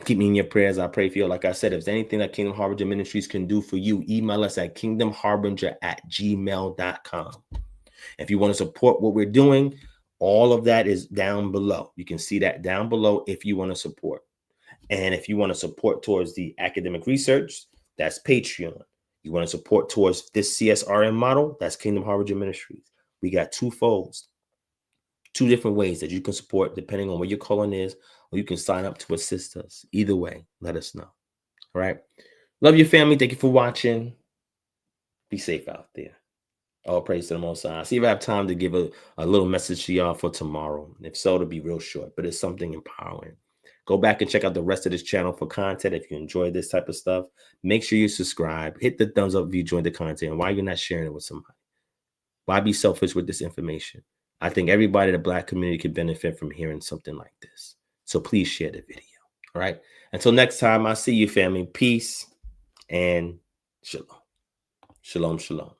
Keep me in your prayers. I pray for you. Like I said, if there's anything that Kingdom Harbinger Ministries can do for you, email us at kingdomharbinger@gmail.com. If you want to support what we're doing, all of that is down below. You can see that down below if you want to support. And if you want to support towards the academic research, that's Patreon. You want to support towards this CSRM model, that's Kingdom Harbinger Ministries. We got two folds, two different ways that you can support depending on what your calling is, or you can sign up to assist us. Either way, let us know. All right. Love your family. Thank you for watching. Be safe out there. All praise to the Most High. See if I have time to give a little message to y'all for tomorrow. If so, it'll be real short, but it's something empowering. Go back and check out the rest of this channel for content. If you enjoy this type of stuff, make sure you subscribe. Hit the thumbs up if you enjoyed the content. Why you're not sharing it with somebody? Why be selfish with this information? I think everybody in the Black community could benefit from hearing something like this. So please share the video. All right. Until next time, I'll see you, family. Peace and shalom. Shalom, shalom.